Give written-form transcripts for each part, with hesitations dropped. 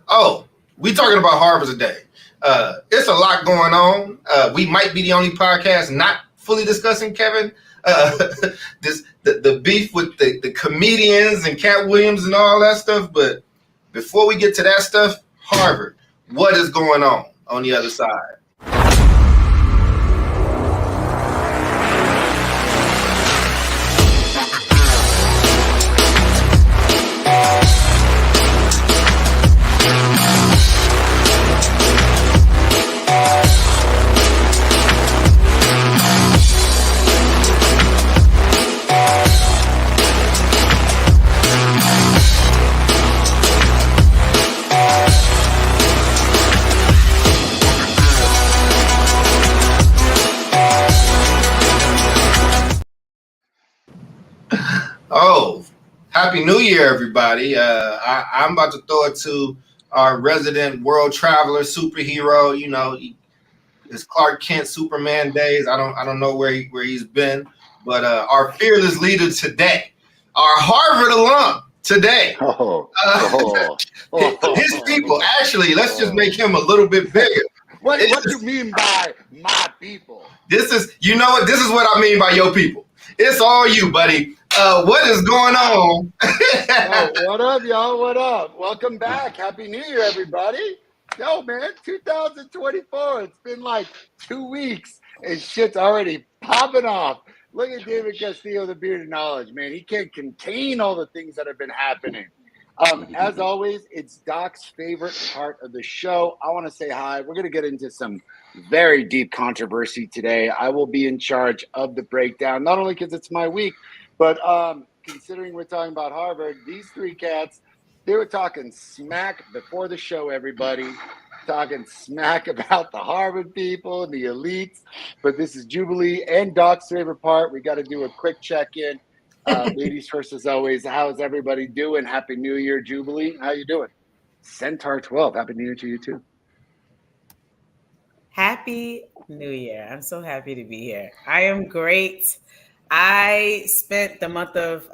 Oh, we talking about Harvard today. It's a lot going on. We might be the only podcast not fully discussing Kevin. Uh, the beef with the comedians and Cat Williams and all that stuff. But before we get to that stuff, Harvard, what is going on the other side? Oh, Happy New Year, everybody. I'm about to throw it to our resident world traveler superhero. It's Clark Kent Superman days. I don't know where he's been, but our fearless leader today, our Harvard alum today. Oh, Uh, oh, his people. oh, Actually, let's just oh. make him a little bit bigger. What do This you mean by my people? this is you know what this is what I mean by your people. It's all you, buddy. What is going on? Oh, what up, y'all? What up? Welcome back. Happy New Year, everybody. Yo, man, 2024. It's been like 2 weeks and shit's already popping off. Look at David Castillo, the bearded knowledge, man. He can't contain all the things that have been happening. As always, it's Doc's favorite part of the show. I want to say hi. We're going to get into some very deep controversy today. I will be in charge of the breakdown, not only because it's my week, but considering we're talking about Harvard, these three cats, they were talking smack before the show, everybody. Talking smack about the Harvard people and the elites. But this is Jubilee and Doc's favorite part. We got to do a quick check-in. Ladies first, as always. How's everybody doing? Happy New Year, Jubilee. How you doing? Centaur 12. Happy New Year to you, too. Happy New Year. I'm so happy to be here. I am great. I spent the month of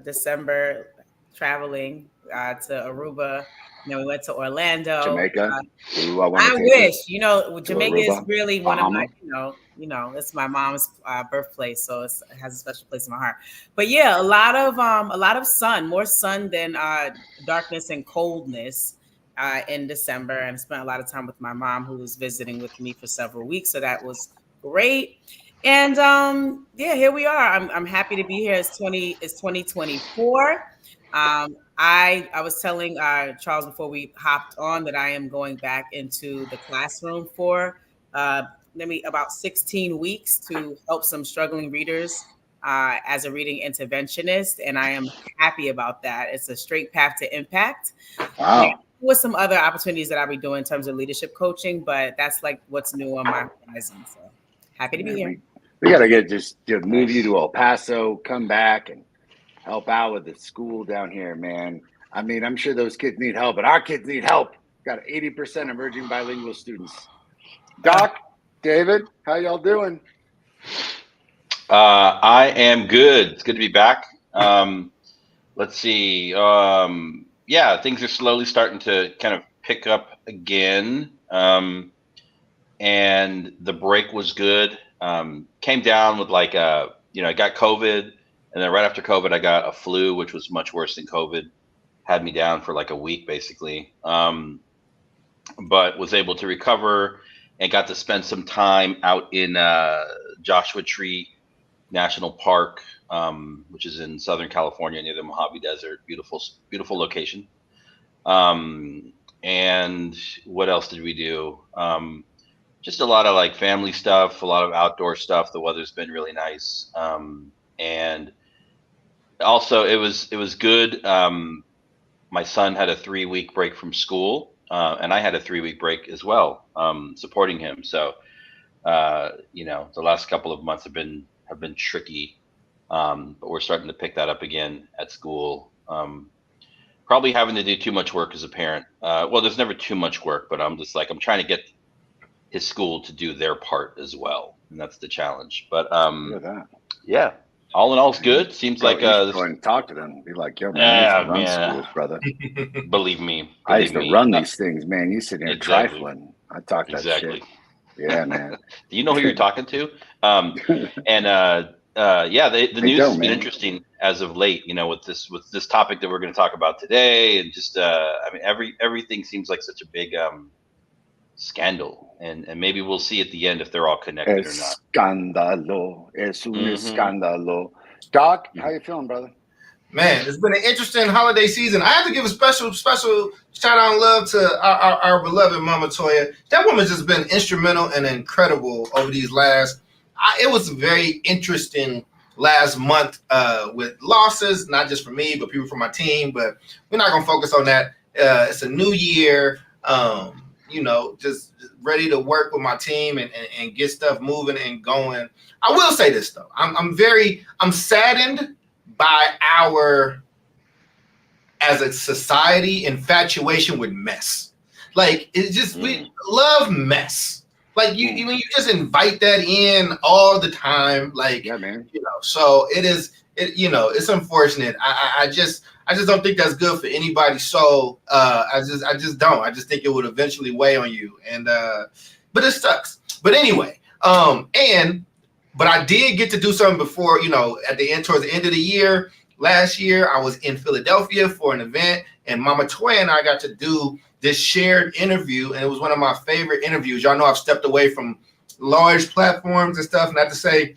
December traveling to Aruba. And then we went to Orlando. Jamaica. Ooh, I want I to take wish, it to Jamaica is Aruba, really one of my, Bahama. it's my mom's birthplace, so it has a special place in my heart. But yeah, a lot of sun, more sun than darkness and coldness in December, and I spent a lot of time with my mom, who was visiting with me for several weeks, so that was great. And yeah, here we are. I'm happy to be here. It's 2024. I was telling Charles before we hopped on that I am going back into the classroom for maybe about 16 weeks to help some struggling readers as a reading interventionist, and I am happy about that. It's a straight path to impact. Wow. With some other opportunities that I'll be doing in terms of leadership coaching, but that's like what's new on my horizon. So happy to be here. We got to get just move you to El Paso, come back and help out with the school down here, man. I mean, I'm sure those kids need help, but our kids need help. Got 80% emerging bilingual students. Doc, David, how y'all doing? I am good. It's good to be back. Let's see. Yeah, things are slowly starting to kind of pick up again. And the break was good. Came down with I got COVID, and then right after COVID, I got a flu, which was much worse than COVID. Had me down for like a week, basically. But was able to recover and got to spend some time out in Joshua Tree National Park, which is in Southern California near the Mojave Desert. Beautiful, beautiful location. And what else did we do? Just a lot of like family stuff, a lot of outdoor stuff. The weather's been really nice. And also it was good. My son had a 3-week break from school, and I had a 3-week break as well, supporting him. So, the last couple of months have been tricky, but we're starting to pick that up again at school. Probably having to do too much work as a parent. Well, there's never too much work, but I'm trying to get his school to do their part as well, and that's the challenge. But Look at that. yeah, All in all, it's good. Seems Bro, like you should this. go and talk to them. Be like, yo, man, I used to run Man, schools, brother. believe me, I used believe to me. run these things, man. You sitting here Exactly, trifling. I talk that shit. exactly. Yeah, man. Do you know who you're talking to? And yeah, the I news don't, has been man. interesting as of late. You know, with this topic that we're going to talk about today, and just I mean, everything seems like such a big scandal, and maybe we'll see at the end if they're all connected or not. Escándalo. Es un Mhm. escándalo. Doc, how you feeling, brother? Man, it's been an interesting holiday season. I have to give a special shout out and love to our beloved Mama Toya. That woman's just been instrumental and incredible over these last. It was very interesting last month with losses, not just for me, but people from my team. But we're not gonna focus on that. It's a new year. Just ready to work with my team and get stuff moving and going. I will say this though, I'm saddened by our, as a society, infatuation with mess. Like, it's just, we love mess. Like, you when you just invite that in all the time, like, Yeah, man. so it's unfortunate. I just don't think that's good for anybody's soul. I just don't. I just think it would eventually weigh on you. And but it sucks. But anyway, but I did get to do something before, at the end, towards the end of the year. Last year, I was in Philadelphia for an event, and Mama Toy and I got to do this shared interview, and it was one of my favorite interviews. Y'all know I've stepped away from large platforms and stuff, not to say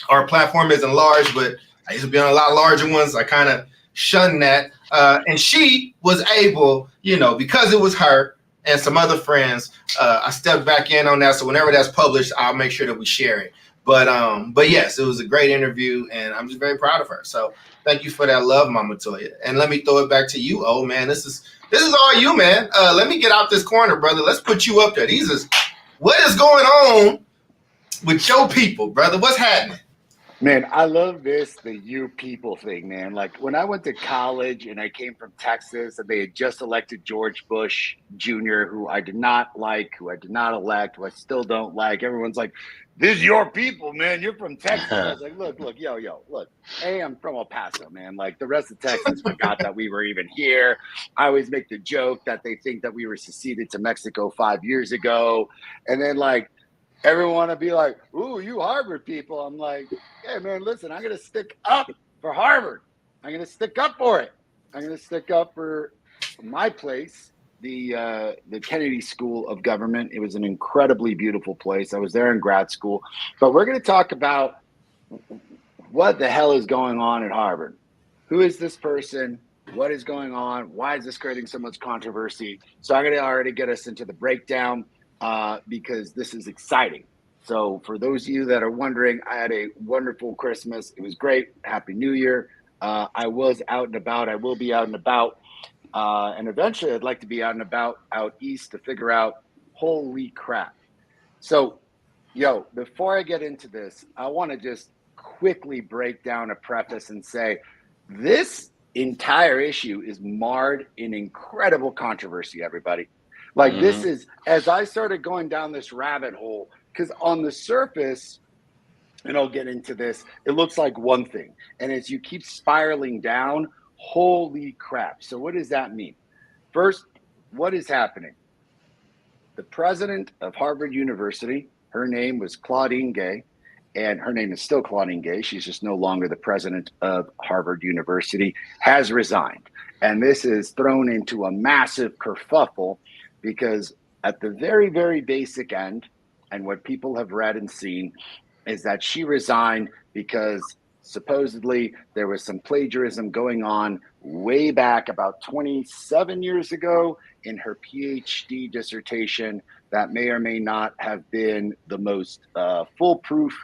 our platform isn't large, but I used to be on a lot larger ones. I kind of shunned that. And she was able, because it was her and some other friends, I stepped back in on that. So whenever that's published, I'll make sure that we share it. But yes, it was a great interview, and I'm just very proud of her. So thank you for that love, Mama Toya. And let me throw it back to you. Oh man, this is all you, man. Let me get out this corner, brother. Let's put you up there. What is going on with your people, brother? What's happening? Man, I love the you people thing, man. Like when I went to college and I came from Texas and they had just elected George Bush Jr., who I did not like, who I did not elect, who I still don't like. Everyone's like, this is your people, man. You're from Texas. I was like, look, look. Hey, I'm from El Paso, man. Like the rest of Texas forgot that we were even here. I always make the joke that they think that we were seceded to Mexico 5 years ago. And then like, everyone would be like, ooh, you Harvard people. I'm like, hey, man, listen, I'm going to stick up for Harvard. I'm going to stick up for it. I'm going to stick up for my place, the Kennedy School of Government. It was an incredibly beautiful place. I was there in grad school. But we're going to talk about what the hell is going on at Harvard. Who is this person? What is going on? Why is this creating so much controversy? So I'm going to already get us into the breakdown. Because this is exciting. So for those of you that are wondering, I had a wonderful Christmas. It was great. Happy New Year. I was out and about. I will be out and about. And eventually I'd like to be out and about out east to figure out, holy crap. So, before I get into this, I want to just quickly break down a preface and say this entire issue is marred in incredible controversy, everybody. Like this is, as I started going down this rabbit hole, because on the surface, and I'll get into this, it looks like one thing. And as you keep spiraling down, holy crap. So what does that mean? First, what is happening? The president of Harvard University, her name was Claudine Gay, and her name is still Claudine Gay. She's just no longer the president of Harvard University, has resigned. And this is thrown into a massive kerfuffle because at the very, very basic end, and what people have read and seen, is that she resigned because supposedly there was some plagiarism going on way back about 27 years ago in her PhD dissertation that may or may not have been the most foolproof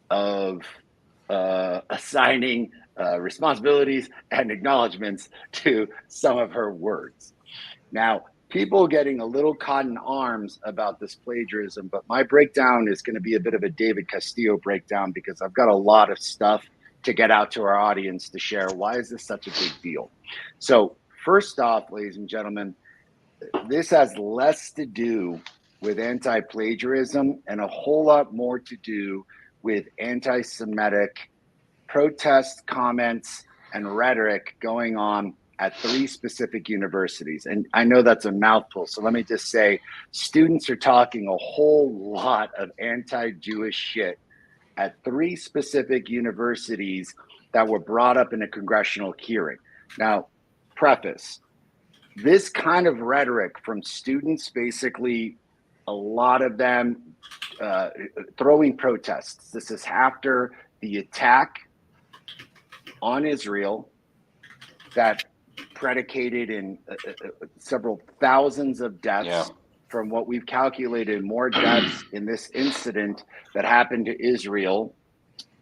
of assigning responsibilities and acknowledgments to some of her words. Now, people getting a little caught in arms about this plagiarism, but my breakdown is going to be a bit of a David Castillo breakdown because I've got a lot of stuff to get out to our audience to share. Why is this such a big deal? So first off, ladies and gentlemen, this has less to do with anti-plagiarism and a whole lot more to do with anti-Semitic protests, comments, and rhetoric going on at 3 specific universities. And I know that's a mouthful, so let me just say, students are talking a whole lot of anti-Jewish shit at 3 specific universities that were brought up in a congressional hearing. Now, preface, this kind of rhetoric from students, basically a lot of them throwing protests. This is after the attack on Israel that predicated in several thousands of deaths. Yeah. From what we've calculated, more deaths in this incident that happened to Israel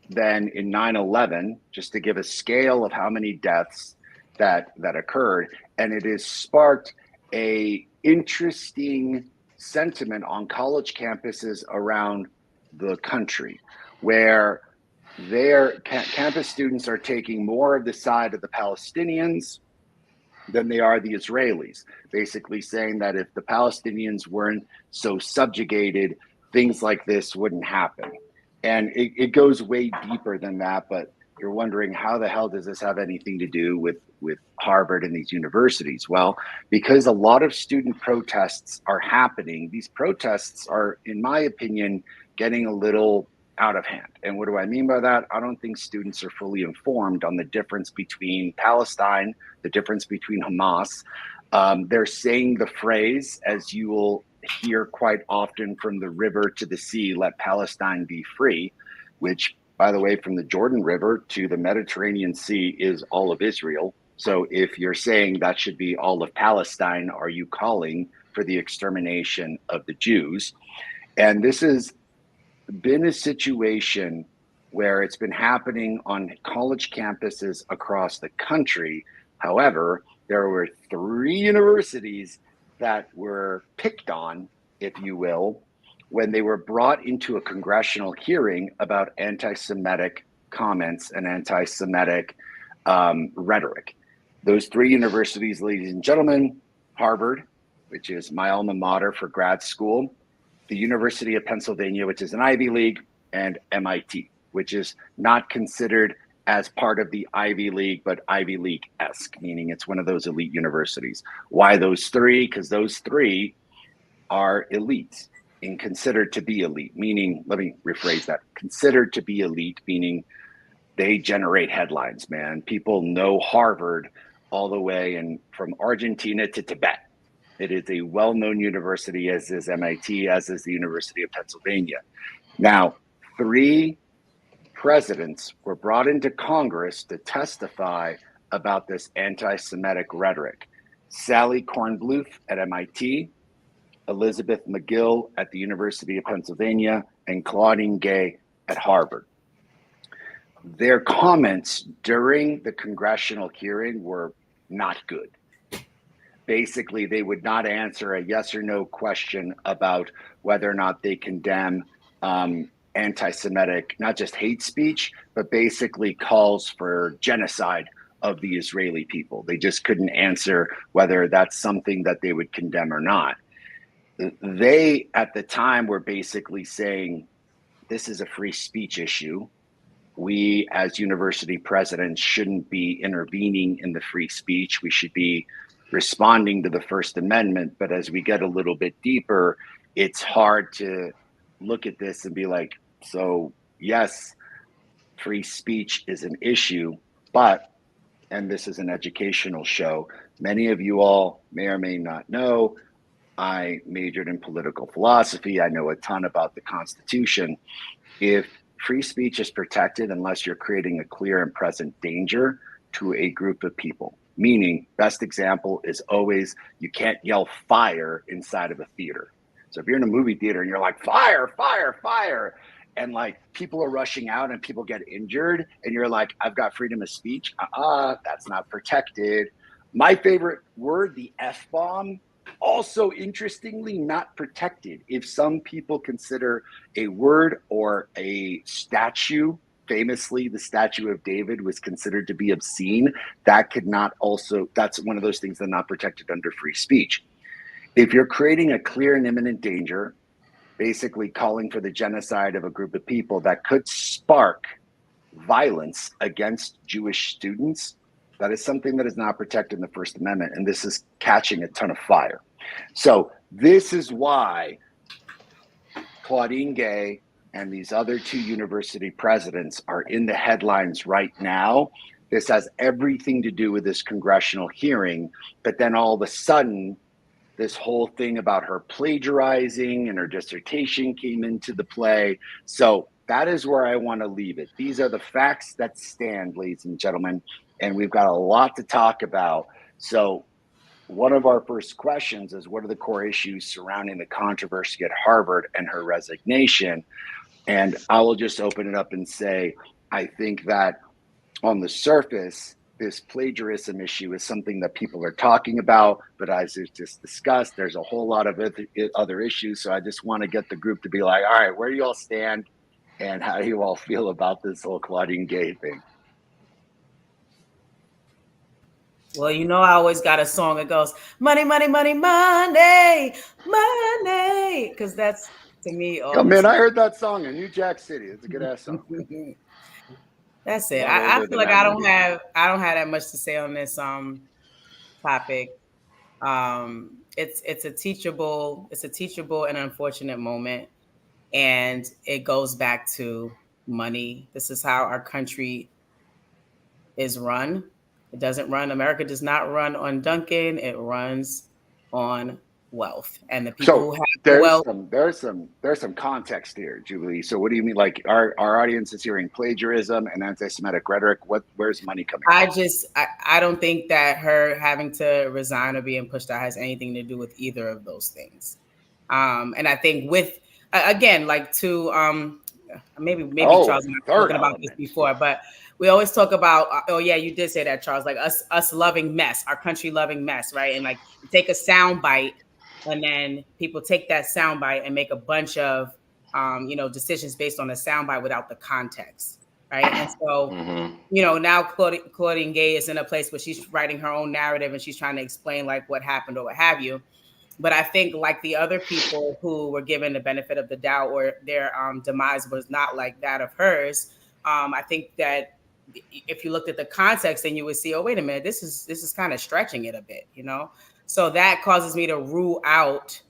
than in 9/11, just to give a scale of how many deaths that occurred. And it has sparked a interesting sentiment on college campuses around the country, where their campus students are taking more of the side of the Palestinians than they are the Israelis, basically saying that if the Palestinians weren't so subjugated, things like this wouldn't happen. And it goes way deeper than that, but you're wondering, how the hell does this have anything to do with Harvard and these universities? Well, because a lot of student protests are happening. These protests are, in my opinion, getting a little out of hand. And what do I mean by that? I don't think students are fully informed on the difference between Palestine, the difference between Hamas. They're saying the phrase, as you will hear quite often, from the river to the sea, let Palestine be free, which, by the way, from the Jordan River to the Mediterranean Sea is all of Israel. So if you're saying that should be all of Palestine, are you calling for the extermination of the Jews? And this has been a situation where it's been happening on college campuses across the country. However, there were 3 universities that were picked on, if you will, when they were brought into a congressional hearing about anti-Semitic comments and anti-Semitic rhetoric. Those 3 universities, ladies and gentlemen: Harvard, which is my alma mater for grad school; the University of Pennsylvania, which is an Ivy League; and MIT, which is not considered as part of the Ivy League, but Ivy League-esque, meaning it's one of those elite universities. Why those 3? Because those 3 are elite and considered to be elite, meaning, let me rephrase that, considered to be elite, meaning they generate headlines, man. People know Harvard all the way and from Argentina to Tibet. It is a well-known university, as is MIT, as is the University of Pennsylvania. Now, 3 presidents were brought into Congress to testify about this anti-Semitic rhetoric. Sally Kornbluth at MIT, Elizabeth McGill at the University of Pennsylvania, and Claudine Gay at Harvard. Their comments during the congressional hearing were not good. Basically, they would not answer a yes or no question about whether or not they condemn anti-Semitic, not just hate speech, but basically calls for genocide of the Israeli people. They just couldn't answer whether that's something that they would condemn or not. They, at the time, were basically saying, this is a free speech issue. We, as university presidents, shouldn't be intervening in the free speech. We should be responding to the First Amendment. But as we get a little bit deeper, it's hard to look at this and be like, so yes, free speech is an issue, but, and this is an educational show, many of you all may or may not know, I majored in political philosophy. I know a ton about the Constitution. If free speech is protected unless you're creating a clear and present danger to a group of people, meaning, best example is always, you can't yell fire inside of a theater. So if you're in a movie theater and you're like, fire, fire, fire, and like people are rushing out and people get injured and you're like, I've got freedom of speech, that's not protected. My favorite word, the F-bomb, also interestingly not protected. If some people consider a word or a statue, famously the Statue of David was considered to be obscene, that could not also, that's one of those things that are not protected under free speech. If you're creating a clear and imminent danger, basically calling for the genocide of a group of people, that could spark violence against Jewish students, that is something that is not protected in the First Amendment, and this is catching a ton of fire. So this is why Claudine Gay and these other two university presidents are in the headlines right now. This has everything to do with this congressional hearing, but then all of a sudden, this whole thing about her plagiarizing and her dissertation came into the play. So that is where I want to leave it. These are the facts that stand, ladies and gentlemen, and we've got a lot to talk about. So one of our first questions is, what are the core issues surrounding the controversy at Harvard and her resignation? And I will just open it up and say, I think that on the surface, this plagiarism issue is something that people are talking about, but as it's just discussed, there's a whole lot of other issues. So I just want to get the group to be like, all right, where do you all stand? And how do you all feel about this whole Claudine Gay thing? Well, you know, I always got a song that goes, money, money, money, money, money. Because that's, to me, all Oh, this. man, I heard that song in New Jack City. It's a good ass song. That's it. A lot I older feel than like that I don't movie. have that much to say on this topic. It's a teachable and unfortunate moment, and it goes back to money. This is how our country is run. It doesn't run. America does not run on Duncan. It runs on wealth, and the people who have the wealth. There's some context here, Julie. So what do you mean? Like our audience is hearing plagiarism and anti-Semitic rhetoric. Where's money coming from? I don't think that her having to resign or being pushed out has anything to do with either of those things. And I think with again, like to maybe Charles and I have spoken about this before, but we always talk about, oh yeah, you did say that, Charles, like us loving mess, our country loving mess, right? And like you take a sound bite, and then people take that sound bite and make a bunch of decisions based on the sound bite without the context, right? And so now Claudine Gay is in a place where she's writing her own narrative and she's trying to explain like what happened or what have you. But I think like the other people who were given the benefit of the doubt or their demise was not like that of hers, I think that if you looked at the context, then you would see, oh, wait a minute, this is kind of stretching it a bit, So that causes me to rule out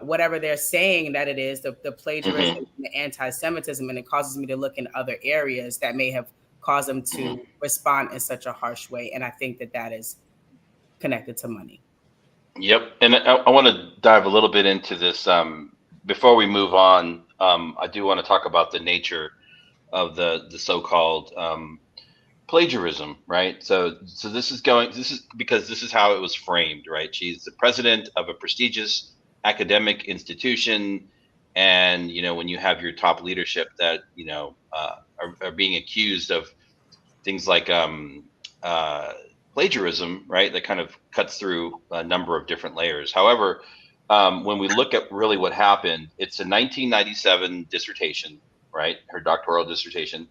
whatever they're saying that it is, the plagiarism, the anti-Semitism, and it causes me to look in other areas that may have caused them to respond in such a harsh way. And I think that is connected to money. Yep. And I want to dive a little bit into this. Before we move on, I do want to talk about the nature of the so-called plagiarism, right? So this is because this is how it was framed, right? She's the president of a prestigious academic institution, and when you have your top leadership that are being accused of things like plagiarism, right? That kind of cuts through a number of different layers. However, when we look at really what happened, it's a 1997 dissertation, right? Her doctoral dissertation.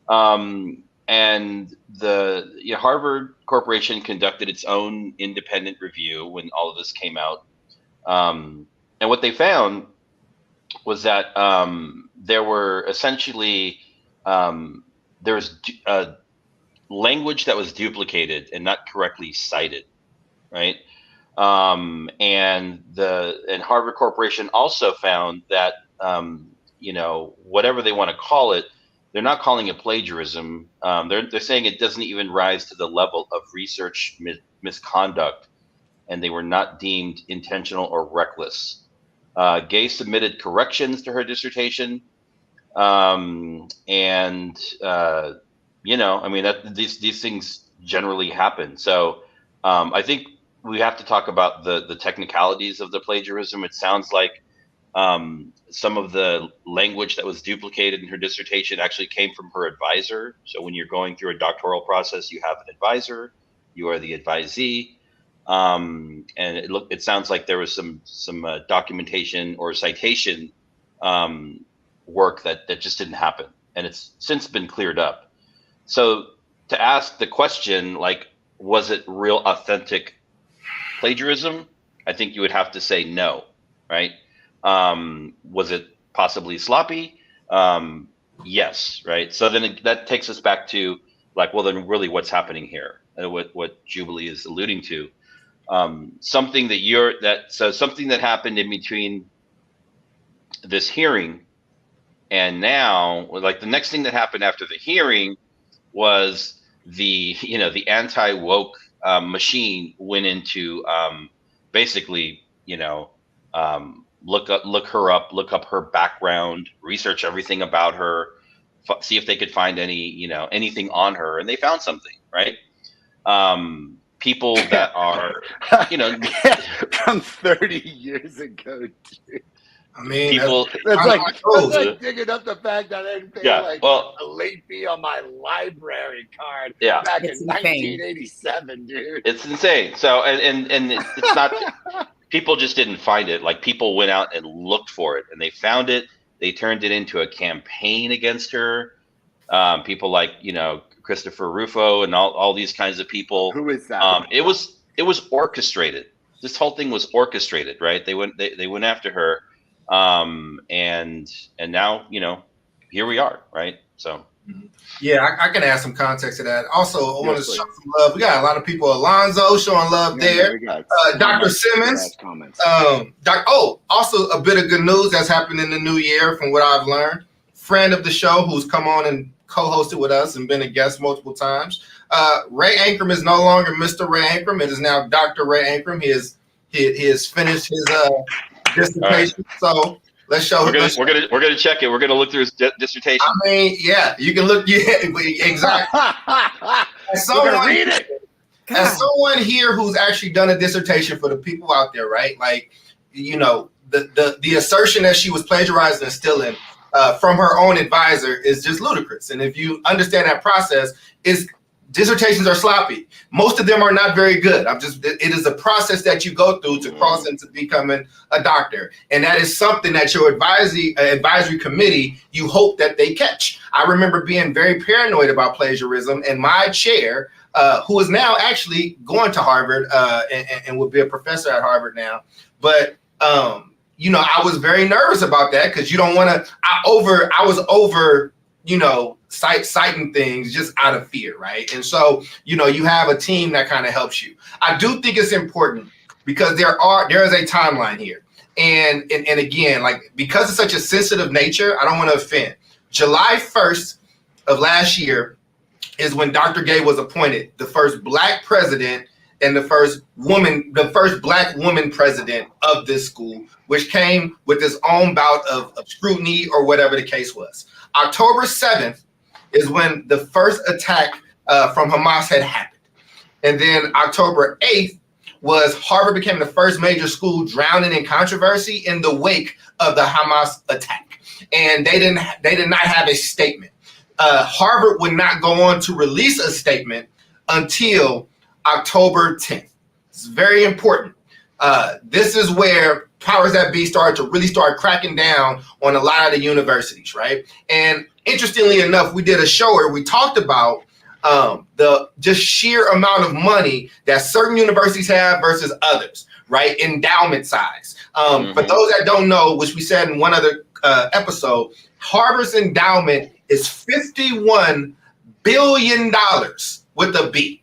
And the Harvard Corporation conducted its own independent review when all of this came out. And what they found was that there were essentially, there was language that was duplicated and not correctly cited, right? And Harvard Corporation also found that whatever they want to call it, they're not calling it plagiarism. They're saying it doesn't even rise to the level of research misconduct, and they were not deemed intentional or reckless. Gay submitted corrections to her dissertation, these things generally happen. So I think we have to talk about the technicalities of the plagiarism. It sounds like some of the language that was duplicated in her dissertation actually came from her advisor. So when you're going through a doctoral process, you have an advisor, you are the advisee. And it sounds like there was some documentation or citation work that just didn't happen, and it's since been cleared up. So to ask the question, like, was it real authentic plagiarism? I think you would have to say no, right? Was it possibly sloppy? Yes, right. So then that takes us back to like, well, then really what's happening here? What Jubilee is alluding to. Something that happened in between this hearing and now, like the next thing that happened after the hearing was the anti-woke machine went into basically look her up, look up her background, research everything about her, see if they could find anything on her, and they found something, right? People that are from 30 years ago, dude. I mean, people. That's like digging up the fact that I didn't pay a late fee on my library card back in 1987, dude. It's insane. So and it's not. People just didn't find it. Like people went out and looked for it, and they found it. They turned it into a campaign against her. People like Christopher Rufo and all these kinds of people. Who is that? It was orchestrated. This whole thing was orchestrated, right? They went after her. And now, here we are, right? So, yeah, I can add some context to that. Also, I want to show some love. We got a lot of people. Alonzo showing love there. Dr. Simmons. Also a bit of good news that's happened in the new year from what I've learned. Friend of the show who's come on and co-hosted with us and been a guest multiple times. Ray Ankrum is no longer Mr. Ray Ankrum. It is now Dr. Ray Ankrum. He has finished his dissertation. Right. So let's show. We're gonna check it. We're gonna look through his dissertation. I mean, yeah, you can look. Yeah, exactly. Read it. As someone here who's actually done a dissertation for the people out there, right? Like, the assertion that she was plagiarizing and stealing from her own advisor is just ludicrous. And if you understand that process, dissertations are sloppy. Most of them are not very good. It is a process that you go through to cross into becoming a doctor. And that is something that your advisory committee, you hope that they catch. I remember being very paranoid about plagiarism, and my chair, who is now actually going to Harvard and will be a professor at Harvard now. But, I was very nervous about that because you don't want to, I was over citing things just out of fear, right? And so, you have a team that kind of helps you. I do think it's important because there is a timeline here. And again, like, because it's such a sensitive nature, I don't want to offend. July 1st of last year is when Dr. Gay was appointed the first Black president and the first Black woman president of this school, which came with its own bout of scrutiny or whatever the case was. October 7th is when the first attack from Hamas had happened. And then October 8th was Harvard became the first major school drowning in controversy in the wake of the Hamas attack. And they did not have a statement. Harvard would not go on to release a statement until October 10th. It's very important. This is where powers that be started to really start cracking down on a lot of the universities, right? And interestingly enough, we did a show where we talked about the just sheer amount of money that certain universities have versus others, right? Endowment size. For those that don't know, which we said in one other episode, Harvard's endowment is $51 billion with a B.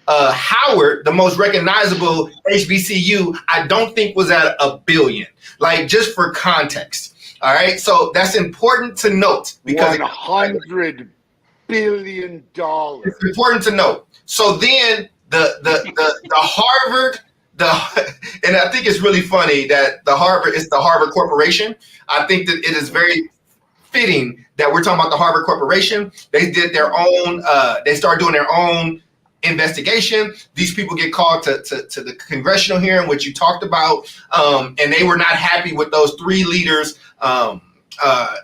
Howard, the most recognizable HBCU, I don't think was at $1 billion. Like, just for context. All right, so that's important to note because $100 billion. It's important to note. So then the Harvard, and I think it's really funny that it's the Harvard Corporation. I think that it is very fitting that we're talking about the Harvard Corporation. They did their own. They started doing their own investigation. These people get called to the congressional hearing, which you talked about, and they were not happy with those three leaders'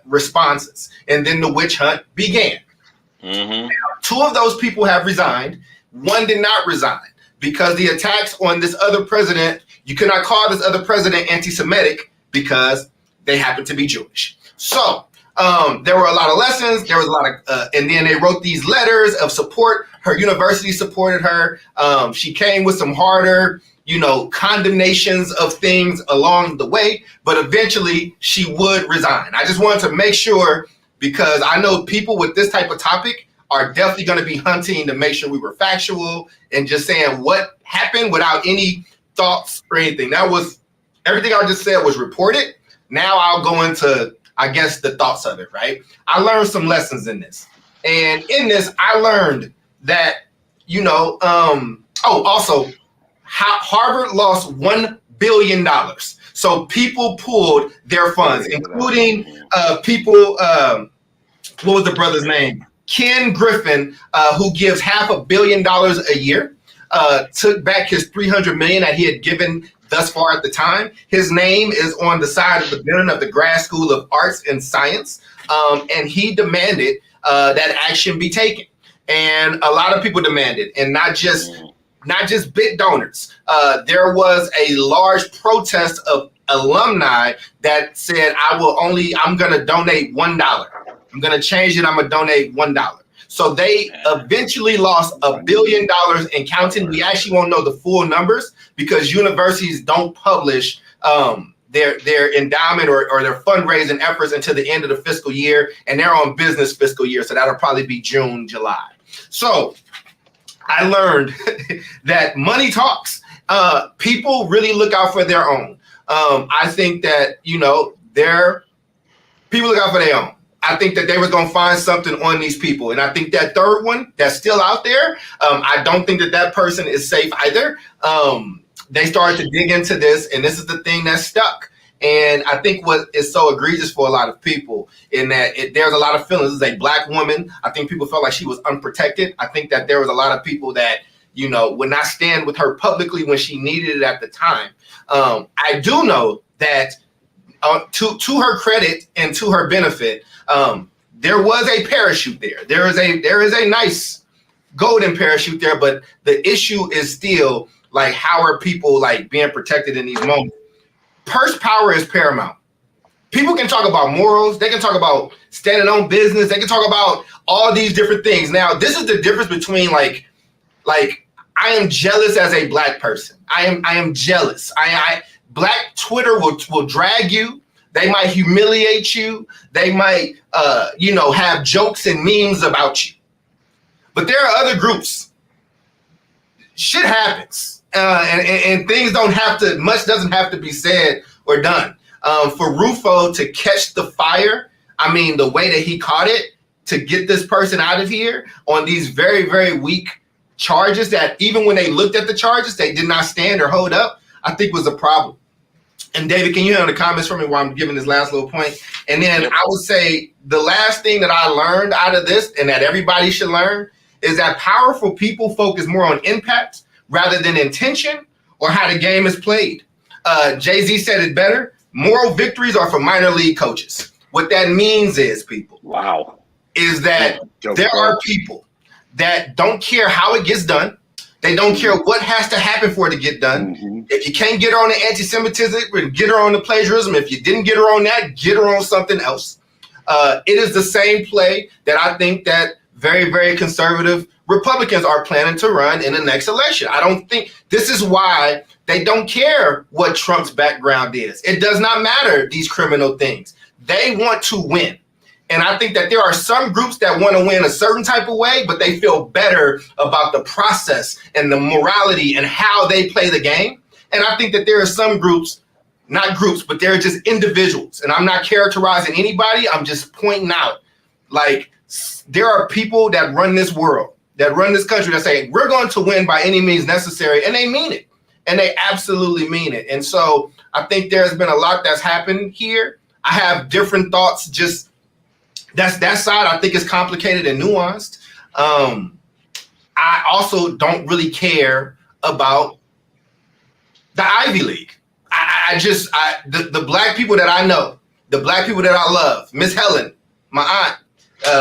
responses. And then the witch hunt began. Now, two of those people have resigned. One did not resign because the attacks on this other president, you cannot call this other president anti-Semitic because they happen to be Jewish. So there were a lot of lessons. There was a lot of, and then they wrote these letters of support. Her university supported her. She came with some harder, condemnations of things along the way, but eventually she would resign. I just wanted to make sure, because I know people with this type of topic are definitely going to be hunting to make sure we were factual and just saying what happened without any thoughts or anything. That was everything I just said was reported. Now I'll go into, I guess, the thoughts of it, right? I learned some lessons in this. And in this, I learned that, also, Harvard lost $1 billion. So people pulled their funds, including people, what was the brother's name? Ken Griffin, who gives $500 million a year, took back his $300 million that he had given thus far at the time. His name is on the side of the building of the Grad School of Arts and Science, and he demanded that action be taken. And a lot of people demanded, and not just big donors. There was a large protest of alumni that said, I'm going to donate $1. I'm going to change it. I'm going to donate $1. So they eventually lost $1 billion and counting. We actually won't know the full numbers because universities don't publish their endowment or their fundraising efforts until the end of the fiscal year, and they're on business fiscal year. So that'll probably be June, July. So I learned that money talks. People really look out for their own. I think that, people look out for their own. I think that they were going to find something on these people. And I think that third one that's still out there, I don't think that person is safe either. They started to dig into this, and this is the thing that stuck. And I think what is so egregious for a lot of people in that there's a lot of feelings. This is a Black woman. I think people felt like she was unprotected. I think that there was a lot of people that, would not stand with her publicly when she needed it at the time. I do know that to her credit and to her benefit, there was a parachute there. There is a nice golden parachute there, but the issue is still like, how are people like being protected in these moments? Purse power is paramount. People can talk about morals. They can talk about standing on business. They can talk about all these different things. Now, this is the difference between like I am jealous as a Black person. I am jealous. Black Twitter will drag you. They might humiliate you. They might, have jokes and memes about you. But there are other groups. Shit happens. And things much doesn't have to be said or done. For Rufo to catch the fire, I mean, the way that he caught it to get this person out of here on these very, very weak charges that even when they looked at the charges, they did not stand or hold up, I think was a problem. And David, can you handle the comments for me while I'm giving this last little point? And then I would say the last thing that I learned out of this and that everybody should learn is that powerful people focus more on impact rather than intention or how the game is played. Jay-Z said it better. Moral victories are for minor league coaches. What that means is, people, is that there are people that don't care how it gets done. They don't care what has to happen for it to get done. Mm-hmm. If you can't get her on the anti-Semitism, get her on the plagiarism. If you didn't get her on that, get her on something else. It is the same play that I think that very, very conservative Republicans are planning to run in the next election. I don't think this is why they don't care what Trump's background is. It does not matter, these criminal things. They want to win. And I think that there are some groups that want to win a certain type of way, but they feel better about the process and the morality and how they play the game. And I think that there are some groups, not groups, but they're just individuals. And I'm not characterizing anybody. I'm just pointing out, like, there are people that run this world, that run this country, that say, we're going to win by any means necessary. And they mean it. And they absolutely mean it. And so I think there's been a lot that's happened here. I have different thoughts. Just that side I think is complicated and nuanced. I also don't really care about the Ivy League. The Black people that I know, the Black people that I love, Miss Helen, my aunt,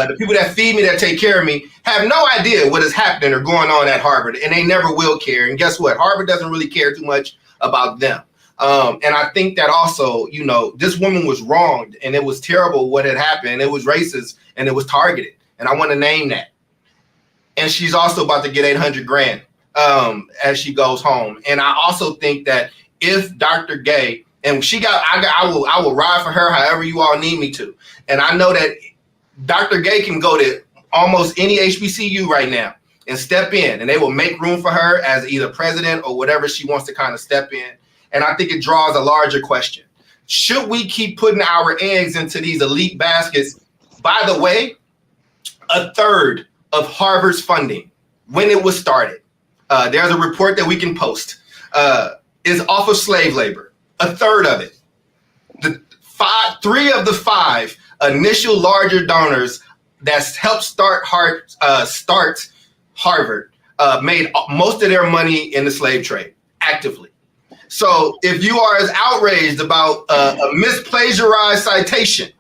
the people that feed me, that take care of me, have no idea what is happening or going on at Harvard, and they never will care. And guess what? Harvard doesn't really care too much about them. And I think that also, this woman was wronged, and it was terrible what had happened. It was racist, and it was targeted. And I want to name that. And she's also about to get $800,000 as she goes home. And I also think that if Dr. Gay, and I will ride for her however you all need me to. And I know that Dr. Gay can go to almost any HBCU right now and step in, and they will make room for her as either president or whatever she wants to kind of step in. And I think it draws a larger question. Should we keep putting our eggs into these elite baskets? By the way, a third of Harvard's funding, when it was started, there's a report that we can post, is off of slave labor. A third of it. Three of the five initial larger donors that's helped start Harvard made most of their money in the slave trade actively. So if you are as outraged about a misplagiarized citation,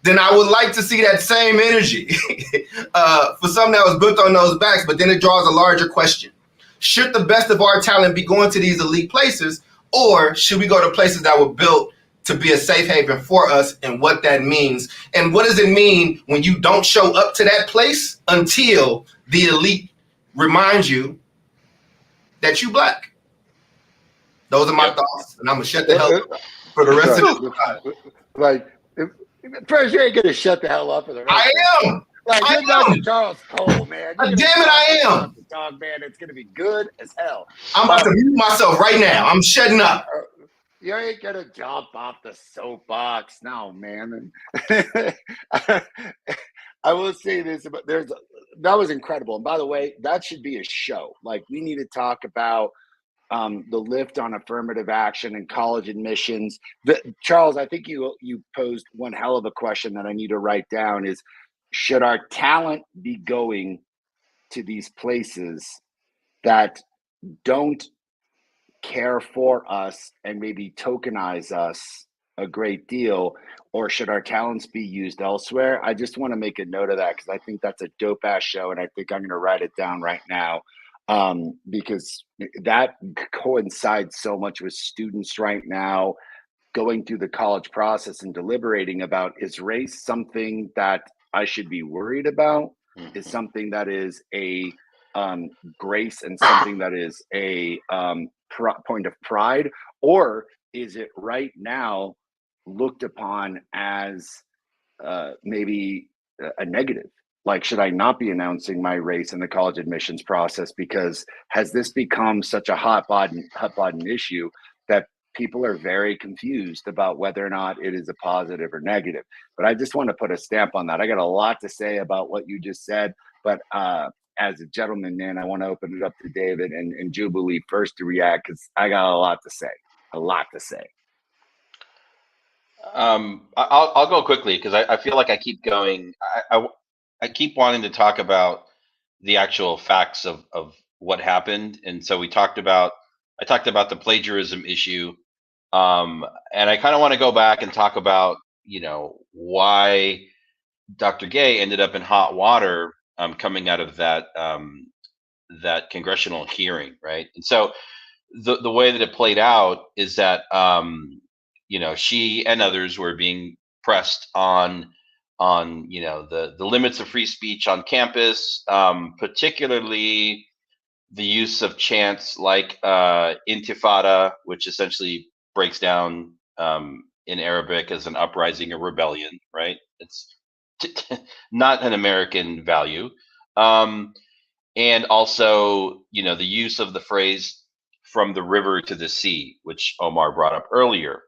then I would like to see that same energy for something that was built on those backs. But then it draws a larger question. Should the best of our talent be going to these elite places, or should we go to places that were built to be a safe haven for us, and what that means? And what does it mean when you don't show up to that place until the elite reminds you that you Black? Those are my thoughts, and I'm going to shut the hell up for the rest of this time. Like, first, you ain't going to shut the hell up for the rest I of am. Like, I you're Dr. am. Charles Cole, man. Damn it, I am. Dog, man, it's going to be good as hell. I'm about to mute myself right now. I'm shutting up. You ain't going to jump off the soapbox. No, man. I will say this, but that was incredible. And by the way, that should be a show. Like, we need to talk about the lift on affirmative action and college admissions. Charles, I think you posed one hell of a question that I need to write down is, should our talent be going to these places that don't care for us and maybe tokenize us a great deal, or should our talents be used elsewhere? I just want to make a note of that because I think that's a dope ass show, and I think I'm going to write it down right now. Because that coincides so much with students right now going through the college process and deliberating about, is race something that I should be worried about? Is something that is a grace and something that is a point of pride? Or is it right now looked upon as maybe a negative? Like, should I not be announcing my race in the college admissions process? Because has this become such a hot button issue that people are very confused about whether or not it is a positive or negative? But I just want to put a stamp on that. I got a lot to say about what you just said, but as a gentleman, man, I want to open it up to David and Jubilee first to react, because I got a lot to say. I'll go quickly because I feel like I keep going. I keep wanting to talk about the actual facts of what happened, and so I talked about the plagiarism issue, and I kind of want to go back and talk about why Dr. Gay ended up in hot water coming out of that congressional hearing, right? And so the way that it played out is that she and others were being pressed on the limits of free speech on campus, particularly the use of chants like intifada, which essentially breaks down in Arabic as an uprising or rebellion, right? It's not an American value. And also, the use of the phrase "from the river to the sea," which Omar brought up earlier.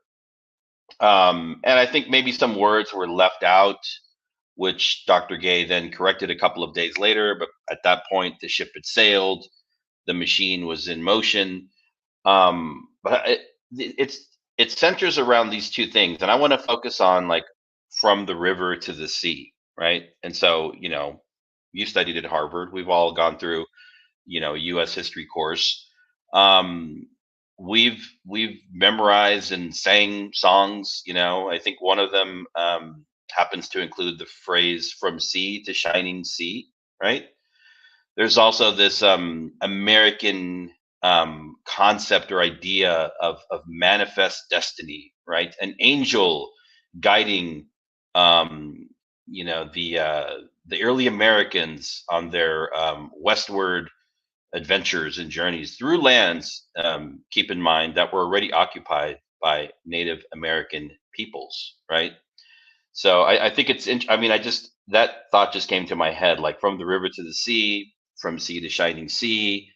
And I think maybe some words were left out, which Dr. Gay then corrected a couple of days later. But at that point, the ship had sailed, the machine was in motion. But it centers around these two things, and I want to focus on like from the river to the sea, right? And so, you studied at Harvard. We've all gone through, a U.S. history course. We've memorized and sang songs. I think one of them happens to include the phrase "from sea to shining sea," right? There's also this American concept or idea of manifest destiny, right? An angel guiding, the early Americans on their westward adventures and journeys through lands, keep in mind, that were already occupied by Native American peoples, right? So I think it's, that thought just came to my head, like from the river to the sea, from sea to shining sea,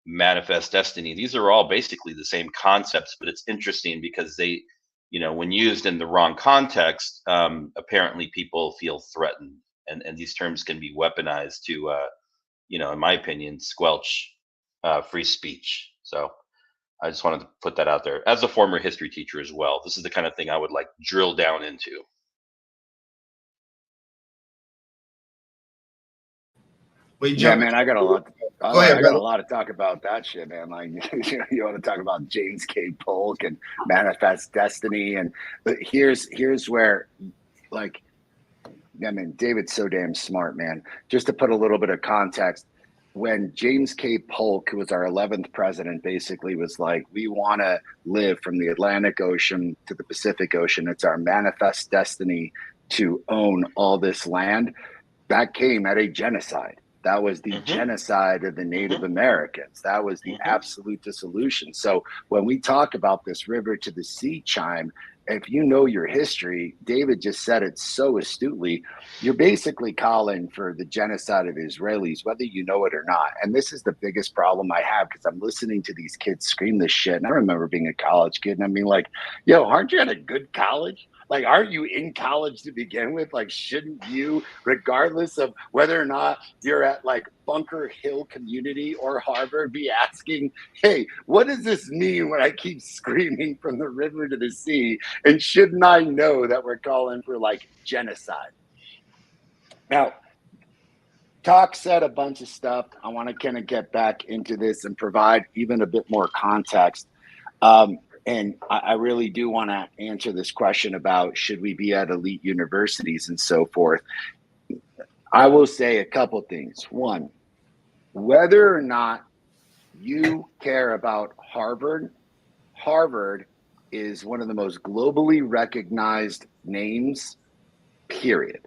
manifest destiny. These are all basically the same concepts, but it's interesting because they, when used in the wrong context, apparently people feel threatened, and these terms can be weaponized to, in my opinion, squelch free speech. So I just wanted to put that out there as a former history teacher as well. This is the kind of thing I would like drill down into. Yeah, man, I got a lot. Go ahead, I got brother. a lot to talk about that shit, man. Like, you want to talk about James K. Polk and Manifest Destiny, but here's where, like, I mean, David's so damn smart, man. Just to put a little bit of context, when James K. Polk, who was our 11th president, basically was like, we want to live from the Atlantic Ocean to the Pacific Ocean. It's our manifest destiny to own all this land. That came at a genocide. That was the genocide of the Native Americans. That was the absolute dissolution. So when we talk about this river to the sea chime, if you know your history, David just said it so astutely, you're basically calling for the genocide of Israelis, whether you know it or not. And this is the biggest problem I have, because I'm listening to these kids scream this shit. And I remember being a college kid, and I mean, like, yo, aren't you at a good college? Like, aren't you in college to begin with? Like, shouldn't you, regardless of whether or not you're at like Bunker Hill Community or Harvard, be asking, hey, what does this mean when I keep screaming from the river to the sea? And shouldn't I know that we're calling for like genocide? Now, Talk said a bunch of stuff. I want to kind of get back into this and provide even a bit more context. And I really do want to answer this question about should we be at elite universities and so forth. I will say a couple things. One, whether or not you care about Harvard, Harvard is one of the most globally recognized names, period.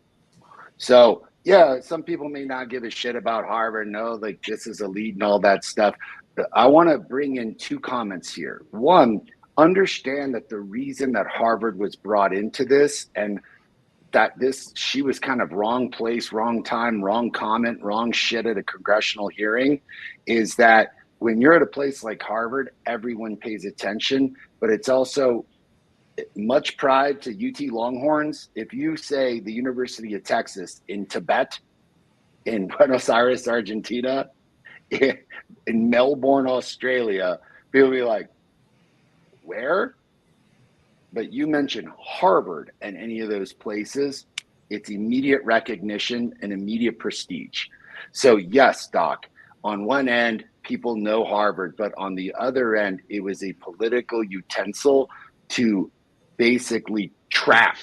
So, yeah, some people may not give a shit about Harvard. No, like this is elite and all that stuff. I want to bring in two comments here. One, understand that the reason that Harvard was brought into this, and that she was kind of wrong place, wrong time, wrong comment, wrong shit at a congressional hearing, is that when you're at a place like Harvard, everyone pays attention, but it's also much pride to UT Longhorns. If you say the University of Texas in Tibet, in Buenos Aires, Argentina, in Melbourne, Australia, people will be like, where? But you mention Harvard and any of those places, it's immediate recognition and immediate prestige. So yes, Doc, on one end, people know Harvard, but on the other end, it was a political utensil to basically trap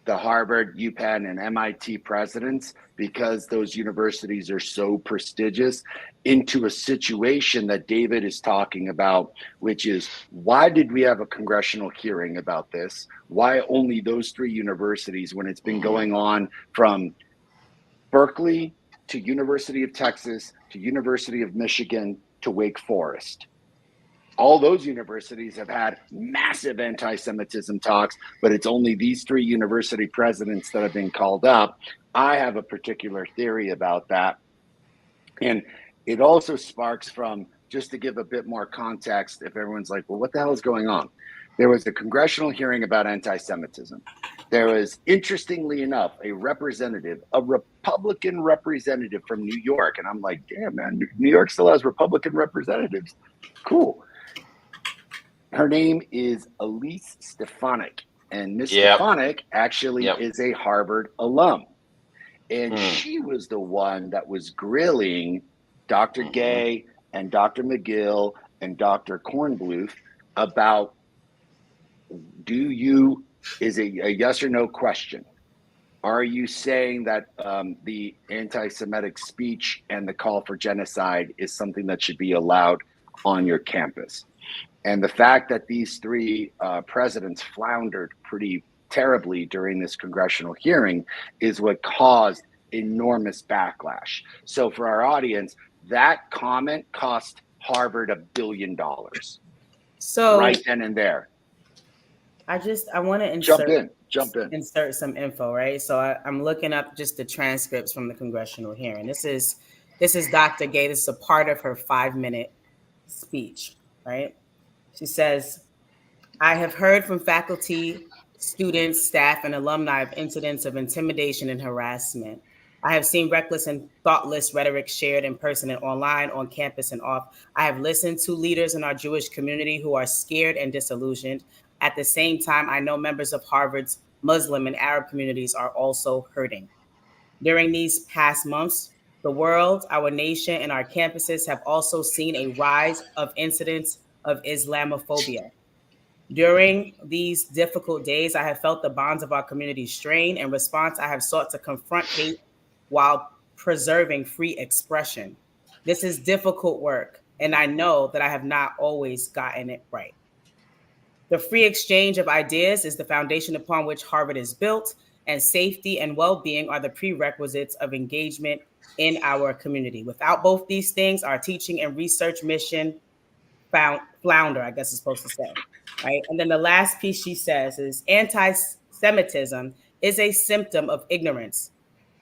the Harvard, UPenn, and MIT presidents, because those universities are so prestigious, into a situation that David is talking about, which is, why did we have a congressional hearing about this? Why only those three universities when it's been going on from Berkeley to University of Texas to University of Michigan to Wake Forest? All those universities have had massive anti-Semitism talks, but it's only these three university presidents that have been called up. I have a particular theory about that. And it also sparks from, just to give a bit more context, if everyone's like, well, what the hell is going on? There was a congressional hearing about anti-Semitism. There was, interestingly enough, a Republican representative from New York. And I'm like, damn, man, New York still has Republican representatives. Cool. Her name is Elise Stefanik, and Miss Stefanik actually is a Harvard alum. And she was the one that was grilling Dr. Gay and Dr. McGill and Dr. Kornbluth about, is a yes or no question. Are you saying that the anti-Semitic speech and the call for genocide is something that should be allowed on your campus? And the fact that these three presidents floundered pretty terribly during this congressional hearing is what caused enormous backlash. So for our audience, that comment cost Harvard $1 billion. So right then and there. I want to Jump in. insert some info, right? So I'm looking up just the transcripts from the congressional hearing. This is Dr. Gay. This is a part of her 5-minute speech, right? She says, I have heard from faculty, students, staff, and alumni of incidents of intimidation and harassment. I have seen reckless and thoughtless rhetoric shared in person and online, on campus and off. I have listened to leaders in our Jewish community who are scared and disillusioned. At the same time, I know members of Harvard's Muslim and Arab communities are also hurting. During these past months, the world, our nation, and our campuses have also seen a rise of incidents of Islamophobia. During these difficult days, I have felt the bonds of our community strain. In response, I have sought to confront hate while preserving free expression. This is difficult work, and I know that I have not always gotten it right. The free exchange of ideas is the foundation upon which Harvard is built, and safety and well-being are the prerequisites of engagement in our community. Without both these things, our teaching and research mission flounder, I guess it's supposed to say, right? And then the last piece she says is anti-Semitism is a symptom of ignorance,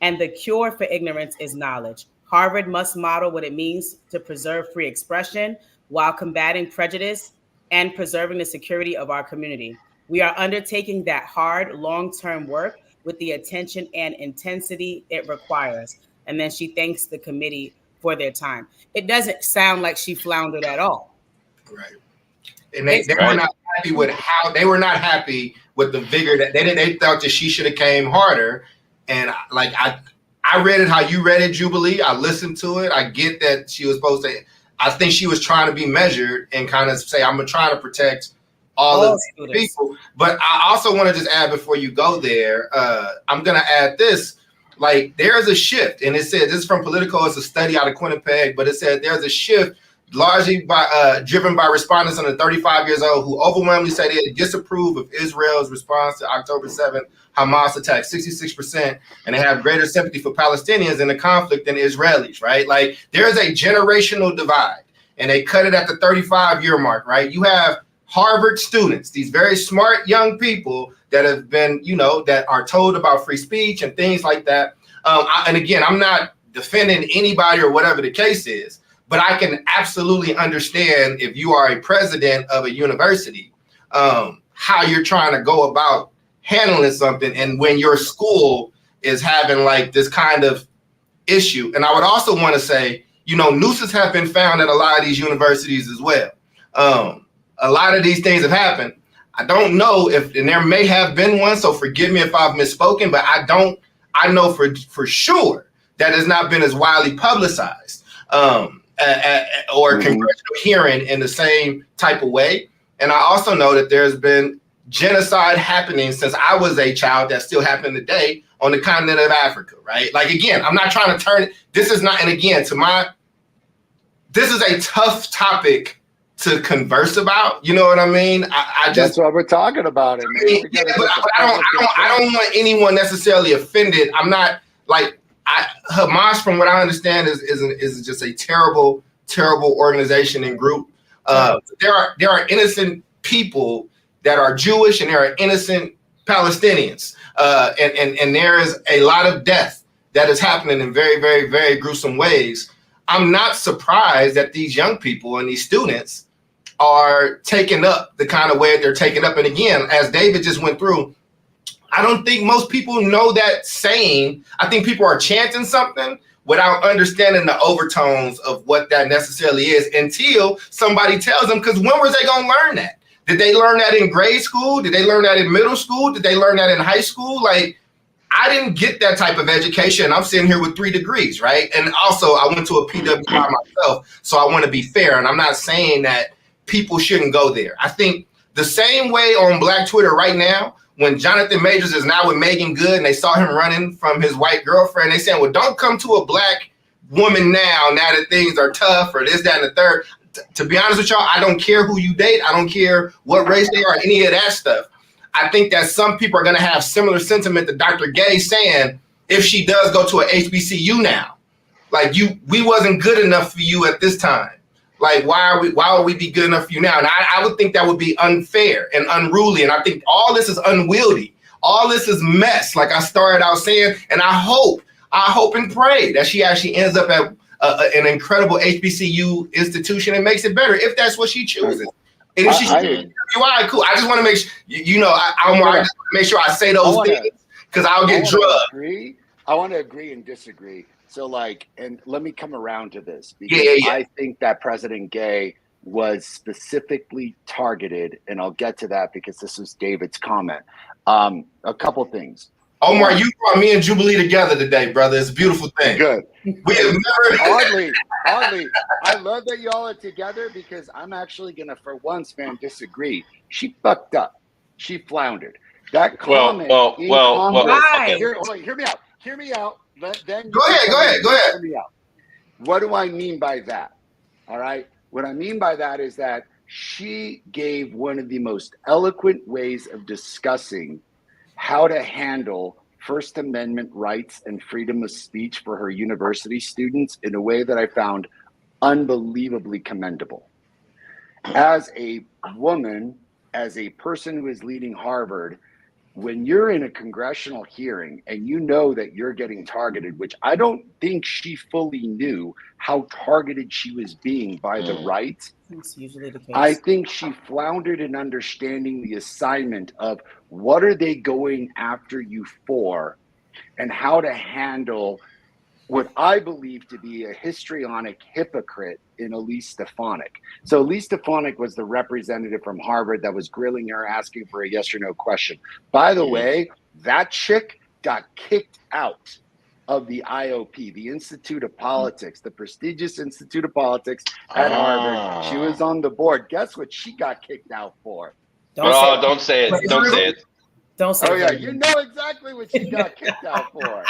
and the cure for ignorance is knowledge. Harvard must model what it means to preserve free expression while combating prejudice and preserving the security of our community. We are undertaking that hard, long-term work with the attention and intensity it requires. And then she thanks the committee for their time. It doesn't sound like she floundered at all. Right. And they were not happy with the vigor that they thought that she should have came harder. And like I read it how you read it, Jubilee. I listened to it. I get that she was supposed to. I think she was trying to be measured and kind of say, I'm trying to protect all of the people. But I also want to just add before you go there, I'm going to add this. Like there's a shift, and it said this is from Politico. It's a study out of Winnipeg, but it said there's a shift largely driven by respondents under 35 years old who overwhelmingly say they disapprove of Israel's response to October 7th Hamas attack, 66%, and they have greater sympathy for Palestinians in the conflict than Israelis, right? Like there's a generational divide, and they cut it at the 35-year mark, right? You have Harvard students, these very smart young people that have been, that are told about free speech and things like that. And again, I'm not defending anybody or whatever the case is, but I can absolutely understand if you are a president of a university, how you're trying to go about handling something, and when your school is having like this kind of issue. And I would also want to say, nooses have been found at a lot of these universities as well. A lot of these things have happened. I don't know if, and there may have been one, so forgive me if I've misspoken, but I know for sure that has not been as widely publicized. Or congressional hearing in the same type of way. And I also know that there's been genocide happening since I was a child that still happened today on the continent of Africa, right? Like, again, I'm not trying to turn it. This is not, and again, this is a tough topic to converse about. You know what I mean? That's why we're talking about it, man. I don't want anyone necessarily offended. I'm not like, Hamas, from what I understand, is just a terrible, terrible organization and group. There are innocent people that are Jewish, and there are innocent Palestinians, and there is a lot of death that is happening in very, very, very gruesome ways. I'm not surprised that these young people and these students are taking up the kind of way they're taking up. And again, as David just went through, I don't think most people know that saying. I think people are chanting something without understanding the overtones of what that necessarily is until somebody tells them, because when were they going to learn that? Did they learn that in grade school? Did they learn that in middle school? Did they learn that in high school? Like, I didn't get that type of education. I'm sitting here with 3 degrees, right? And also I went to a PWI myself, so I want to be fair. And I'm not saying that people shouldn't go there. I think the same way on Black Twitter right now, when Jonathan Majors is now with Megan Good and they saw him running from his white girlfriend, they saying, well, don't come to a Black woman now that things are tough or this, that, and the third. To be honest with y'all, I don't care who you date. I don't care what race they are, any of that stuff. I think that some people are going to have similar sentiment to Dr. Gay saying, if she does go to a HBCU now, like we wasn't good enough for you at this time. Like, why would we be good enough for you now? And I would think that would be unfair and unruly. And I think all this is unwieldy. All this is mess, like I started out saying. And I hope and pray that she actually ends up at an incredible HBCU institution and makes it better if that's what she chooses. And if she all right, cool. I just want to make sure, I just make sure I say those things because I'll get drugged. I want to agree and disagree. So like, and let me come around to this because I think that President Gay was specifically targeted, and I'll get to that because this was David's comment. A couple things. Omar, you brought me and Jubilee together today, brother. It's a beautiful thing. Good. We have never. Oddly, I love that y'all are together because I'm actually gonna, for once, man, disagree. She fucked up. She floundered. That comment. Hear me out. Then go ahead. Hear me out. What do I mean by that? All right. What I mean by that is that she gave one of the most eloquent ways of discussing how to handle First Amendment rights and freedom of speech for her university students in a way that I found unbelievably commendable. As a woman, as a person who is leading Harvard, when you're in a congressional hearing and you know that you're getting targeted, which I don't think she fully knew how targeted she was being by the right. That's usually the case. I think she floundered in understanding the assignment of what are they going after you for and how to handle what I believe to be a histrionic hypocrite in Elise Stefanik. So Elise Stefanik was the representative from Harvard that was grilling her, asking for a yes or no question. By the way, that chick got kicked out of the IOP, the Institute of Politics, the prestigious Institute of Politics at Harvard. She was on the board. Guess what she got kicked out for? Don't say it. Don't say it. Don't say it. Oh, yeah, you know exactly what she got kicked out for.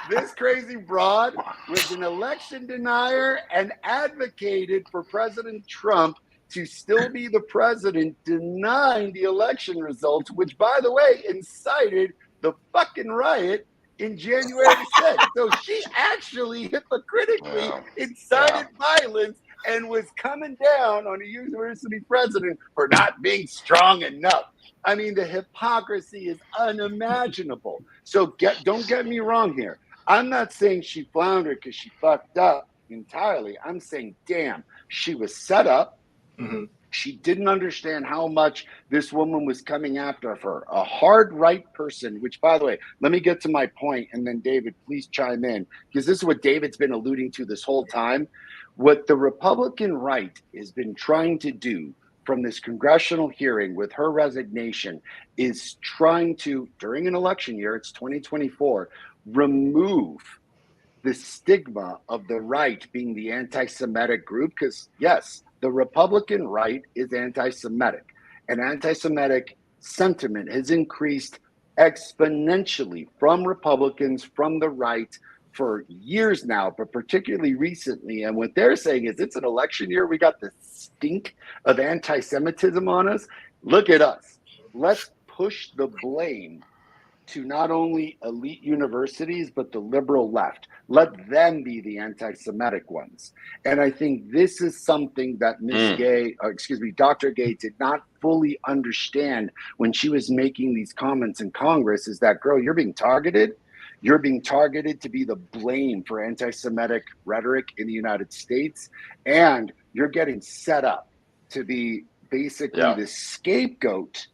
This crazy broad was an election denier and advocated for President Trump to still be the president, denying the election results, which, by the way, incited the fucking riot in January 6th. So she actually hypocritically incited violence and was coming down on a university president for not being strong enough. I mean, the hypocrisy is unimaginable. So don't get me wrong here. I'm not saying she floundered because she fucked up entirely. I'm saying, damn, she was set up. Mm-hmm. She didn't understand how much this woman was coming after her. A hard right person, which, by the way, let me get to my point, and then David, please chime in, because this is what David's been alluding to this whole time. What the Republican right has been trying to do from this congressional hearing with her resignation is trying to, during an election year, it's 2024, remove the stigma of the right being the anti-Semitic group. Because yes, the Republican right is anti-Semitic, and anti-Semitic sentiment has increased exponentially from Republicans, from the right, for years now, but particularly recently. And what they're saying is it's an election year. We got the stink of anti-Semitism on us. Look at us. Let's push the blame to not only elite universities, but the liberal left. Let them be the anti-Semitic ones. And I think this is something that Dr. Gay did not fully understand when she was making these comments in Congress, is that, girl, you're being targeted. You're being targeted to be the blame for anti-Semitic rhetoric in the United States. And you're getting set up to be basically the scapegoat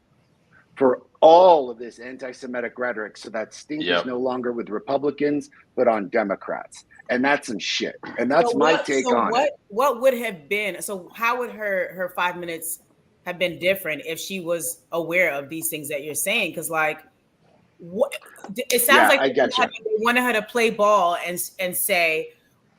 for all of this anti-Semitic rhetoric. So that stink is no longer with Republicans, but on Democrats. And that's some shit. And that's my take on it. What would have been, so how would her 5 minutes have been different if she was aware of these things that you're saying? Because like, it sounds like they wanted her to play ball and say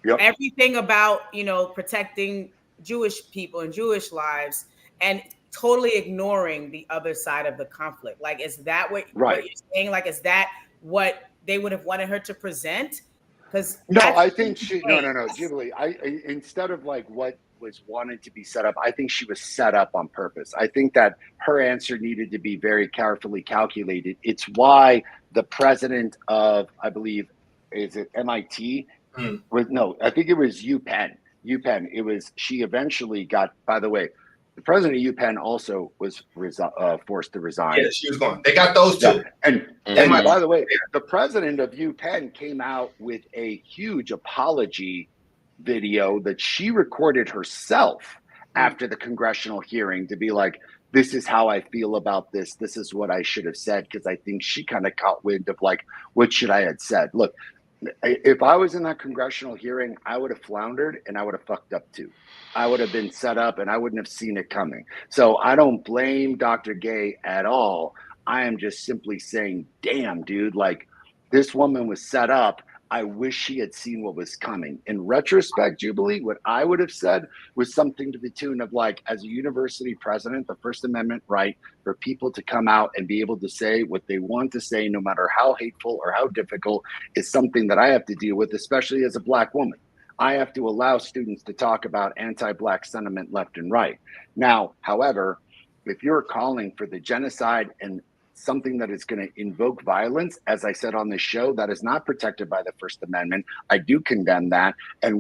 everything about, protecting Jewish people and Jewish lives and totally ignoring the other side of the conflict. Like, is that what you're saying? Like, is that what they would have wanted her to present? Because I think no, Jubilee. Instead of like what was wanted to be set up, I think she was set up on purpose. I think that her answer needed to be very carefully calculated. It's why the president of, I believe, is it MIT? I think it was UPenn. UPenn. She eventually got, by the way, the president of UPenn also was forced to resign. Yeah, she was gone. They got those two. Yeah. And by the way, the president of UPenn came out with a huge apology video that she recorded herself after the congressional hearing to be like, this is how I feel about this. This is what I should have said, because I think she kind of caught wind of like, what should I have said? Look, if I was in that congressional hearing, I would have floundered and I would have fucked up too. I would have been set up and I wouldn't have seen it coming. So I don't blame Dr. Gay at all. I am just simply saying, damn, dude, like this woman was set up. I wish she had seen what was coming. In retrospect, Jubilee, what I would have said was something to the tune of like, as a university president, the First Amendment right for people to come out and be able to say what they want to say, no matter how hateful or how difficult, is something that I have to deal with, especially as a Black woman. I have to allow students to talk about anti-Black sentiment left and right. Now, however, if you're calling for the genocide and something that is going to invoke violence, as I said on this show, that is not protected by the First Amendment, I do condemn that. And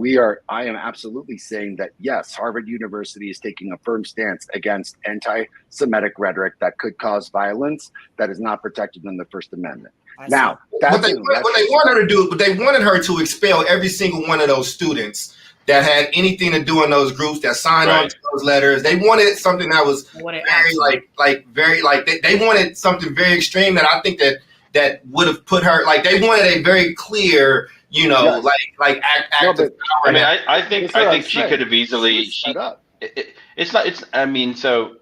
I am absolutely saying that, yes, Harvard University is taking a firm stance against anti-Semitic rhetoric that could cause violence that is not protected in the First Amendment. Now, what they wanted her to do, but they wanted her to expel every single one of those students that had anything to do in those groups that signed on to those letters. They wanted something that was they wanted something very extreme that I think that would have put her, like, they wanted a very clear, you know, act of power. I mean, I think she could have easily. I mean, so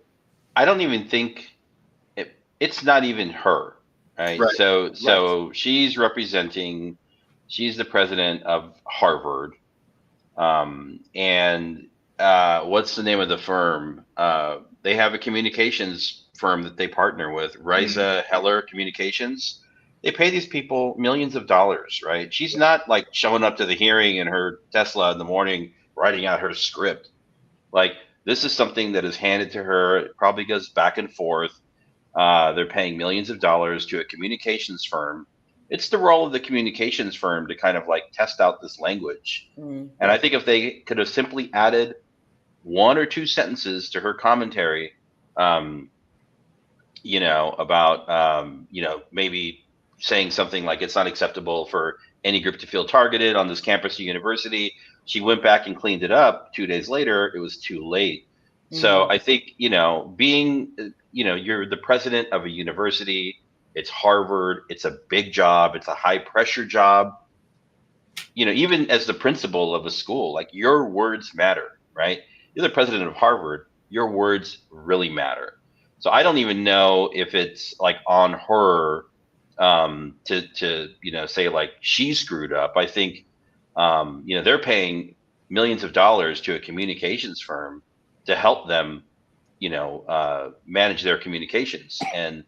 I don't even think it's not even her, right? So she's the president of Harvard. And what's the name of the firm? They have a communications firm that they partner with, Risa Heller Communications. They pay these people millions of dollars, right? She's not like showing up to the hearing in her Tesla in the morning, writing out her script. Like, this is something that is handed to her. It probably goes back and forth. They're paying millions of dollars to a communications firm. It's the role of the communications firm to kind of like test out this language. And I think if they could have simply added one or two sentences to her commentary, you know, about, you know, maybe saying something like it's not acceptable for any group to feel targeted on this campus of university. She went back and cleaned it up. 2 days later, it was too late. So I think, you know, being, you know, you're the president of a university. It's Harvard. It's a big job. It's a high pressure job. You know, even as the principal of a school, like, your words matter, right? You're the president of Harvard. Your words really matter. So I don't even know if it's like on her to you know, say like she screwed up. I think you know, they're paying millions of dollars to a communications firm to help them, you know, manage their communications. And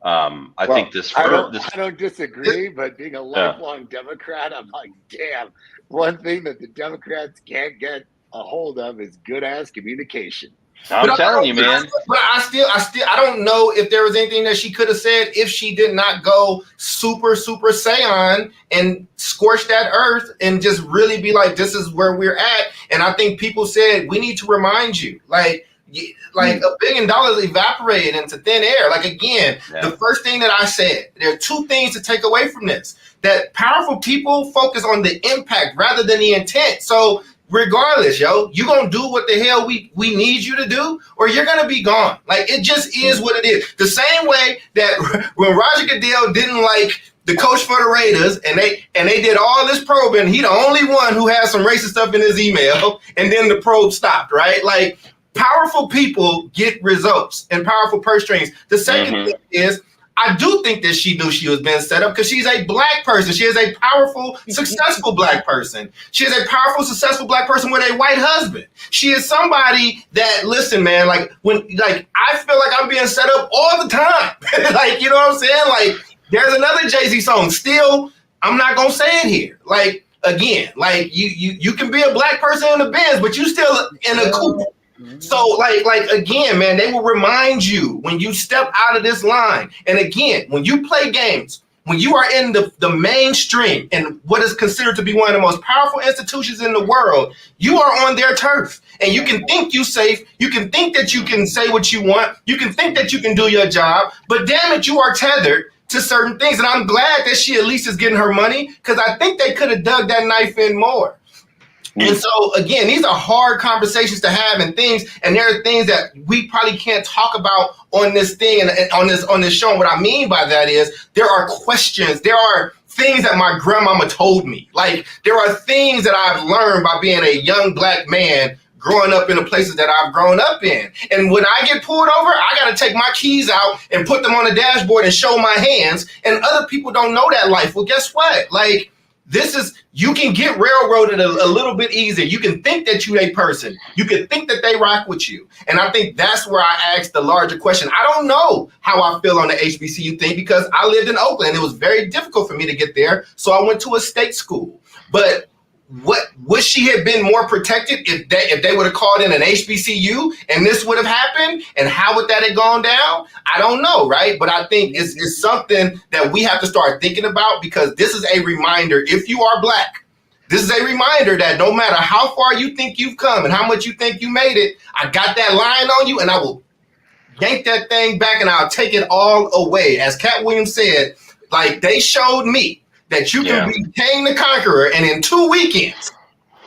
I think I don't disagree, but being a lifelong Democrat, I'm like, damn, one thing that the Democrats can't get a hold of is good ass communication. I'm telling you, man. But I don't know if there was anything that she could have said if she did not go super Saiyan and scorch that earth and just really be like, this is where we're at. And I think people said, we need to remind you, like $1 billion evaporated into thin air. Like, again, the first thing that I said, there are two things to take away from this: that powerful people focus on the impact rather than the intent. So regardless, you're going to do what the hell we need you to do, or you're going to be gone. Like, it just is what it is. The same way that when Roger Goodell didn't like the coach for the Raiders, and they did all this probing, he the only one who has some racist stuff in his email, and then the probe stopped, right? Like, powerful people get results and powerful purse strings. The second thing is, I do think that she knew she was being set up because she's a Black person. She is a powerful, successful Black person. She is a powerful, successful Black person with a white husband. She is somebody that, listen, man, I feel like I'm being set up all the time. Like, you know what I'm saying? Like, there's another Jay-Z song. Still, I'm not gonna say it here. Like, again, like you can be a Black person in the Benz, but you still in a coupe. So like again, man, they will remind you when you step out of this line. And again, when you play games when you are in the mainstream and what is considered to be one of the most powerful institutions in the world, you are on their turf. And you can think you safe. You can think that you can say what you want. You can think that you can do your job. But damn it, you are tethered to certain things. And I'm glad that she at least is getting her money, because I think they could have dug that knife in more. And so, again, these are hard conversations to have and things, and there are things that we probably can't talk about on this thing and on this show. And what I mean by that is there are questions, there are things that my grandmama told me. Like, there are things that I've learned by being a young Black man growing up in the places that I've grown up in. And when I get pulled over, I got to take my keys out and put them on the dashboard and show my hands. And other people don't know that life. Well, guess what? Like, you can get railroaded a little bit easier. You can think that you a person. You can think that they rock with you. And I think that's where I asked the larger question. I don't know how I feel on the HBCU thing, because I lived in Oakland. It was very difficult for me to get there. So I went to a state school. But would she have been more protected if they would have called in an HBCU and this would have happened? And how would that have gone down? I don't know, right? But I think it's something that we have to start thinking about, because this is a reminder. If you are Black, this is a reminder that no matter how far you think you've come and how much you think you made it, I got that line on you, and I will yank that thing back and I'll take it all away. As Cat Williams said, like, they showed me that you can be Kang the Conqueror, and in 2 weekends,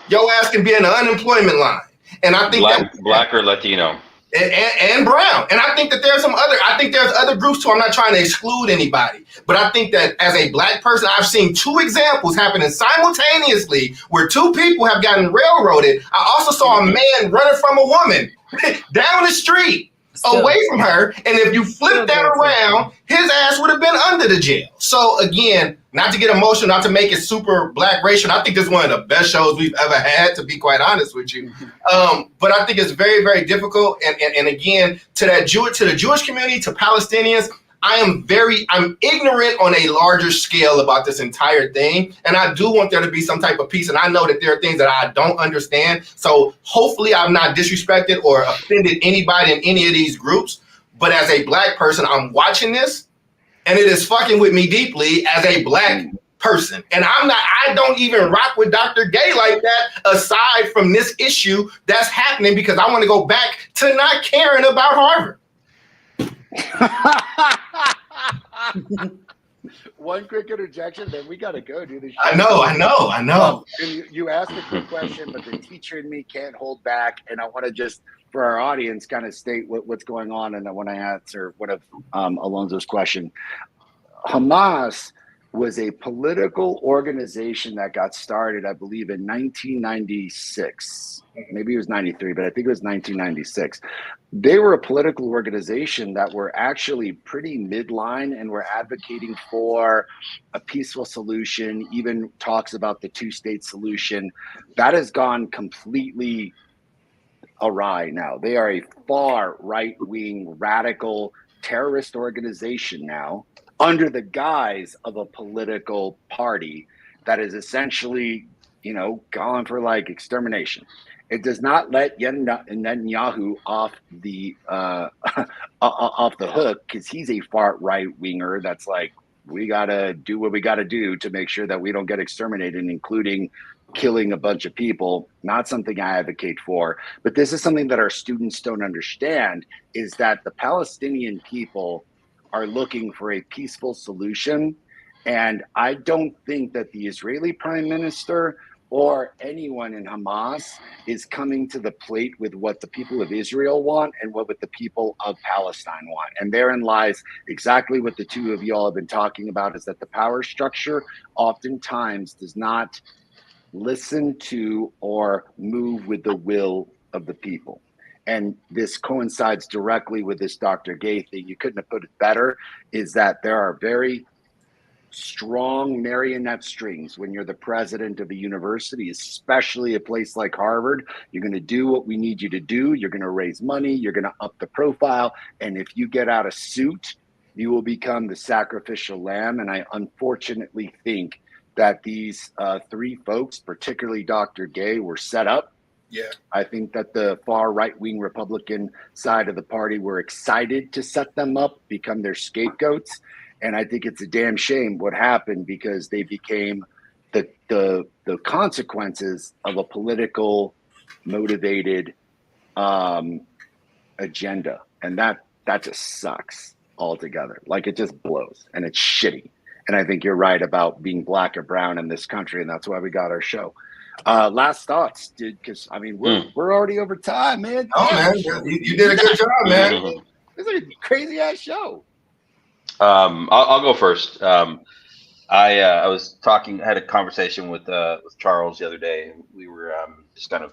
your ass can be in the unemployment line. And I think Black or Latino. And brown. And I think that there's other groups too. I'm not trying to exclude anybody. But I think that as a Black person, I've seen 2 examples happening simultaneously where 2 people have gotten railroaded. I also saw a man running from a woman down the street. Away from her, and if you flip that around, his ass would have been under the jail. So again, not to get emotional, not to make it super Black racial, I think this is one of the best shows we've ever had, to be quite honest with you. But I think it's very, very difficult. And again, to the Jewish community, to Palestinians, I'm ignorant on a larger scale about this entire thing. And I do want there to be some type of peace. And I know that there are things that I don't understand. So hopefully I've not disrespected or offended anybody in any of these groups. But as a Black person, I'm watching this, and it is fucking with me deeply as a Black person. And I don't even rock with Dr. Gay like that, aside from this issue that's happening, because I want to go back to not caring about Harvard. One quick interjection, then we got to go do this. I know. You asked a quick question, but the teacher in me can't hold back, and I want to just, for our audience, kind of state what's going on, and I want to answer one of Alonzo's question. Hamas was a political organization that got started, I believe, in 1996. Maybe it was 93, but I think it was 1996. They were a political organization that were actually pretty midline and were advocating for a peaceful solution, even talks about the 2-state solution. That has gone completely awry now. They are a far right-wing, radical terrorist organization now, under the guise of a political party that is essentially, calling for like extermination. It does not let Netanyahu off the hook, because he's a far right winger that's like, we gotta do what we gotta do to make sure that we don't get exterminated, including killing a bunch of people. Not something I advocate for, but this is something that our students don't understand, is that the Palestinian people are looking for a peaceful solution. And I don't think that the Israeli prime minister or anyone in Hamas is coming to the plate with what the people of Israel want and what the people of Palestine want. And therein lies exactly what the two of y'all have been talking about, is that the power structure oftentimes does not listen to or move with the will of the people. And this coincides directly with this Dr. Gay thing. You couldn't have put it better, is that there are very strong marionette strings when you're the president of a university, especially a place like Harvard. You're going to do what we need you to do. You're going to raise money. You're going to up the profile. And if you get out of suit, you will become the sacrificial lamb. And I unfortunately think that these 3 folks, particularly Dr. Gay, were set up. Yeah, I think that the far right-wing Republican side of the party were excited to set them up, become their scapegoats. And I think it's a damn shame what happened, because they became the consequences of a political motivated agenda. And that just sucks altogether. Like, it just blows and it's shitty. And I think you're right about being black or brown in this country, and that's why we got our show. Last thoughts, dude, because I mean we're already over time, man. Oh man, you did a good job, man. It's like a crazy ass show. I'll go first. I was had a conversation with Charles the other day. We were just kind of,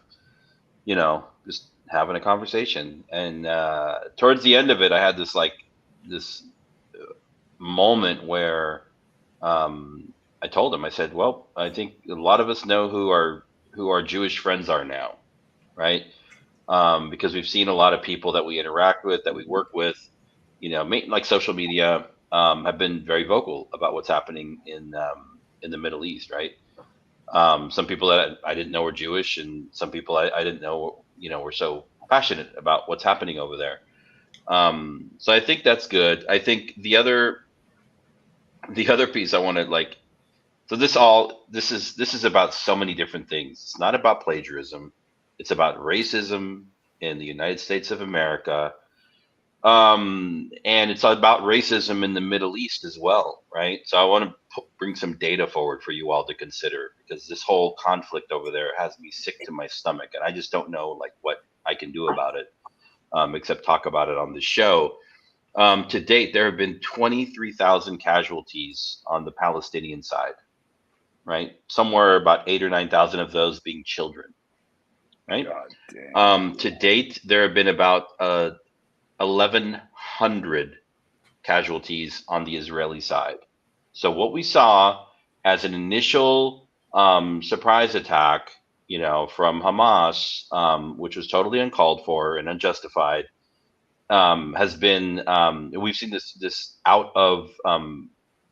just having a conversation, and towards the end of it, I had this moment where I told him, I said, well, I think a lot of us know who our Jewish friends are now, right? Because we've seen a lot of people that we interact with, that we work with, like social media, have been very vocal about what's happening in the Middle East, right? Some people that I didn't know were Jewish, and some people I didn't know, were so passionate about what's happening over there. So I think that's good. I think the other piece I wanted, so this is about so many different things. It's not about plagiarism. It's about racism in the United States of America. And it's about racism in the Middle East as well, right? So I want to bring some data forward for you all to consider, because this whole conflict over there has me sick to my stomach, and I just don't know what I can do about it, except talk about it on the show. To date, there have been 23,000 casualties on the Palestinian side, right? Somewhere about 8,000 or 9,000 of those being children, right? To date, there have been about 1,100 casualties on the Israeli side. So what we saw as an initial surprise attack, from Hamas, which was totally uncalled for and unjustified, has been, we've seen this out of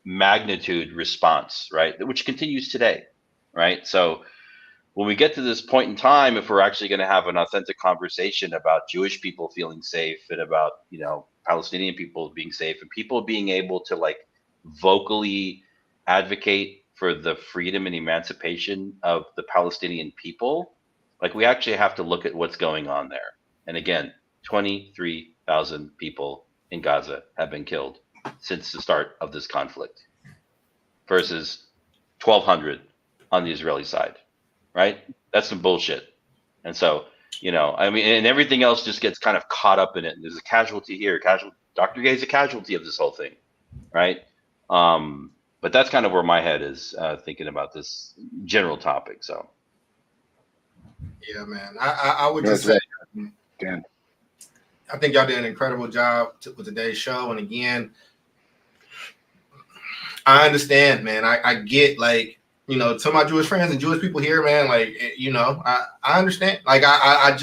magnitude response, right? Which continues today, right? So when we get to this point in time, if we're actually going to have an authentic conversation about Jewish people feeling safe, and about, Palestinian people being safe, and people being able to vocally advocate for the freedom and emancipation of the Palestinian people, we actually have to look at what's going on there. And again, 23,000 people in Gaza have been killed since the start of this conflict, versus 1,200 on the Israeli side, right? That's some bullshit. And so, and everything else just gets kind of caught up in it. And there's a casualty here. Dr. Gay is a casualty of this whole thing, right? But that's kind of where my head is thinking about this general topic. So, yeah, man, I would just say, Dan, I think y'all did an incredible job with today's show. And again, I understand, man. I get, to my Jewish friends and Jewish people here, man, I understand. I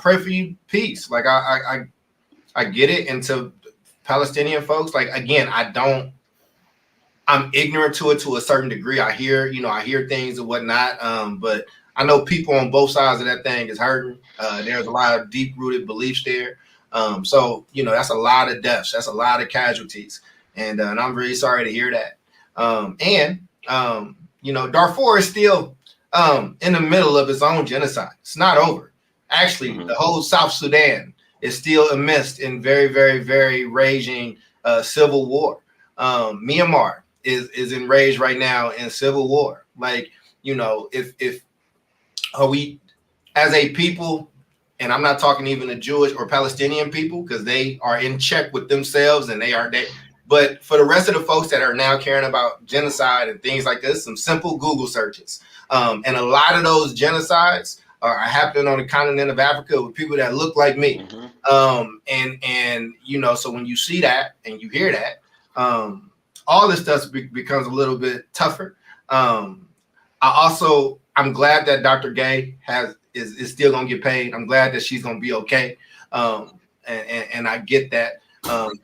pray for you peace. I get it. And to Palestinian folks, again, I'm ignorant to it to a certain degree. I hear things and whatnot. But I know people on both sides of that thing is hurting. There's a lot of deep rooted beliefs there. So, that's a lot of deaths. That's a lot of casualties. And I'm really sorry to hear that. Darfur is still in the middle of its own genocide. It's not over. Actually, the whole South Sudan is still immersed in very, very, very raging civil war. Myanmar is enraged right now in civil war. If are we as a people, and I'm not talking even the Jewish or Palestinian people, because they are in check with themselves and but for the rest of the folks that are now caring about genocide and things like this, some simple Google searches. And a lot of those genocides are happening on the continent of Africa with people that look like me. So when you see that and you hear that, all this stuff becomes a little bit tougher. I'm glad that Dr. Gay is still gonna get paid. I'm glad that she's gonna be okay. And I get that.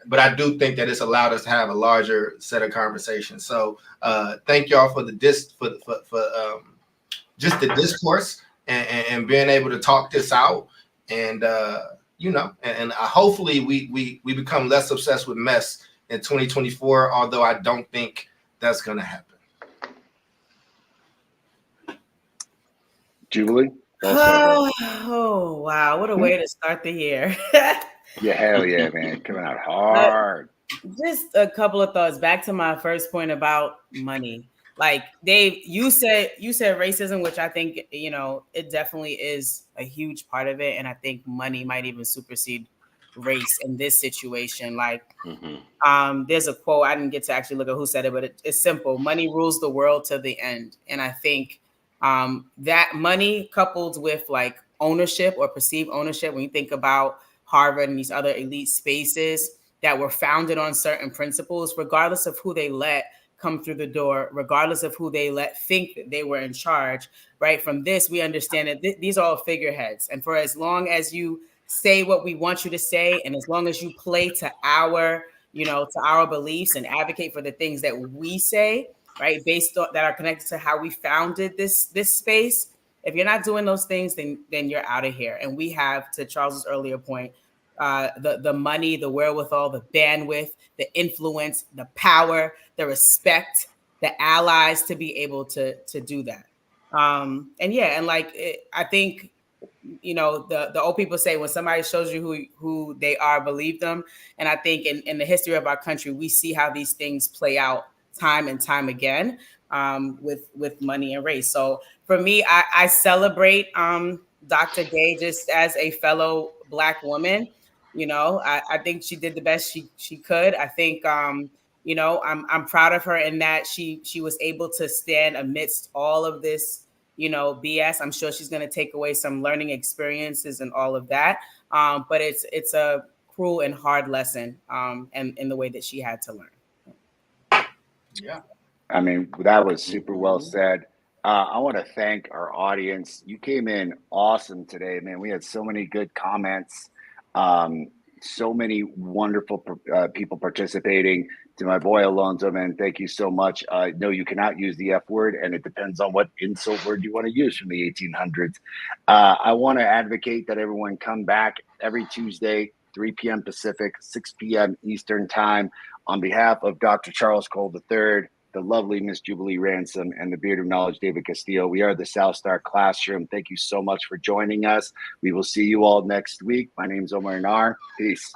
But I do think that it's allowed us to have a larger set of conversations. So thank y'all for just the discourse and being able to talk this out. And hopefully we become less obsessed with mess in 2024, although I don't think that's going to happen. Jubilee? Also, oh, wow. What a way to start the year. yeah, hell yeah, man. Coming out hard. Just a couple of thoughts back to my first point about money. Like Dave, you said racism, which I think, you know, it definitely is a huge part of it. And I think money might even supersede race in this situation. Like, there's a quote, I didn't get to actually look at who said it, but it's simple. Money rules the world to the end. And I think that money coupled with like ownership or perceived ownership, when you think about Harvard and these other elite spaces that were founded on certain principles, regardless of who they let come through the door, regardless of who they let think that they were in charge, right? From this, we understand that these are all figureheads. And for as long as you say what we want you to say, and as long as you play to our, you know, to our beliefs and advocate for the things that we say, right, based on that are connected to how we founded this space. If you're not doing those things, then you're out of here. And we have, to Charles's earlier point, the money, the wherewithal, the bandwidth, the influence, the power, the respect, the allies to be able to do that. And yeah, and like I think, you know, the old people say when somebody shows you who they are, believe them. And I think in the history of our country, we see how these things play out time and time again with money and race. So for me, I celebrate Dr. Gay just as a fellow Black woman. You know, I think she did the best she could. I think you know, I'm proud of her in that she was able to stand amidst all of this, you know, BS. I'm sure she's going to take away some learning experiences and all of that. But it's a cruel and hard lesson and in the way that she had to learn. Yeah. I mean, that was super well said. I want to thank our audience. You came in awesome today, man. We had so many good comments, so many wonderful people participating. To my boy Alonzo, man, thank you so much. No, you cannot use the F word, and it depends on what insult word you want to use from the 1800s. I want to advocate that everyone come back every Tuesday, 3 p.m. Pacific, 6 p.m. Eastern time, on behalf of Dr. Charles Cole III, the lovely Miss Jubilee Ransom, and the Beard of Knowledge, David Castillo. We are the South Star Classroom. Thank you so much for joining us. We will see you all next week. My name is Omar Nar. Peace.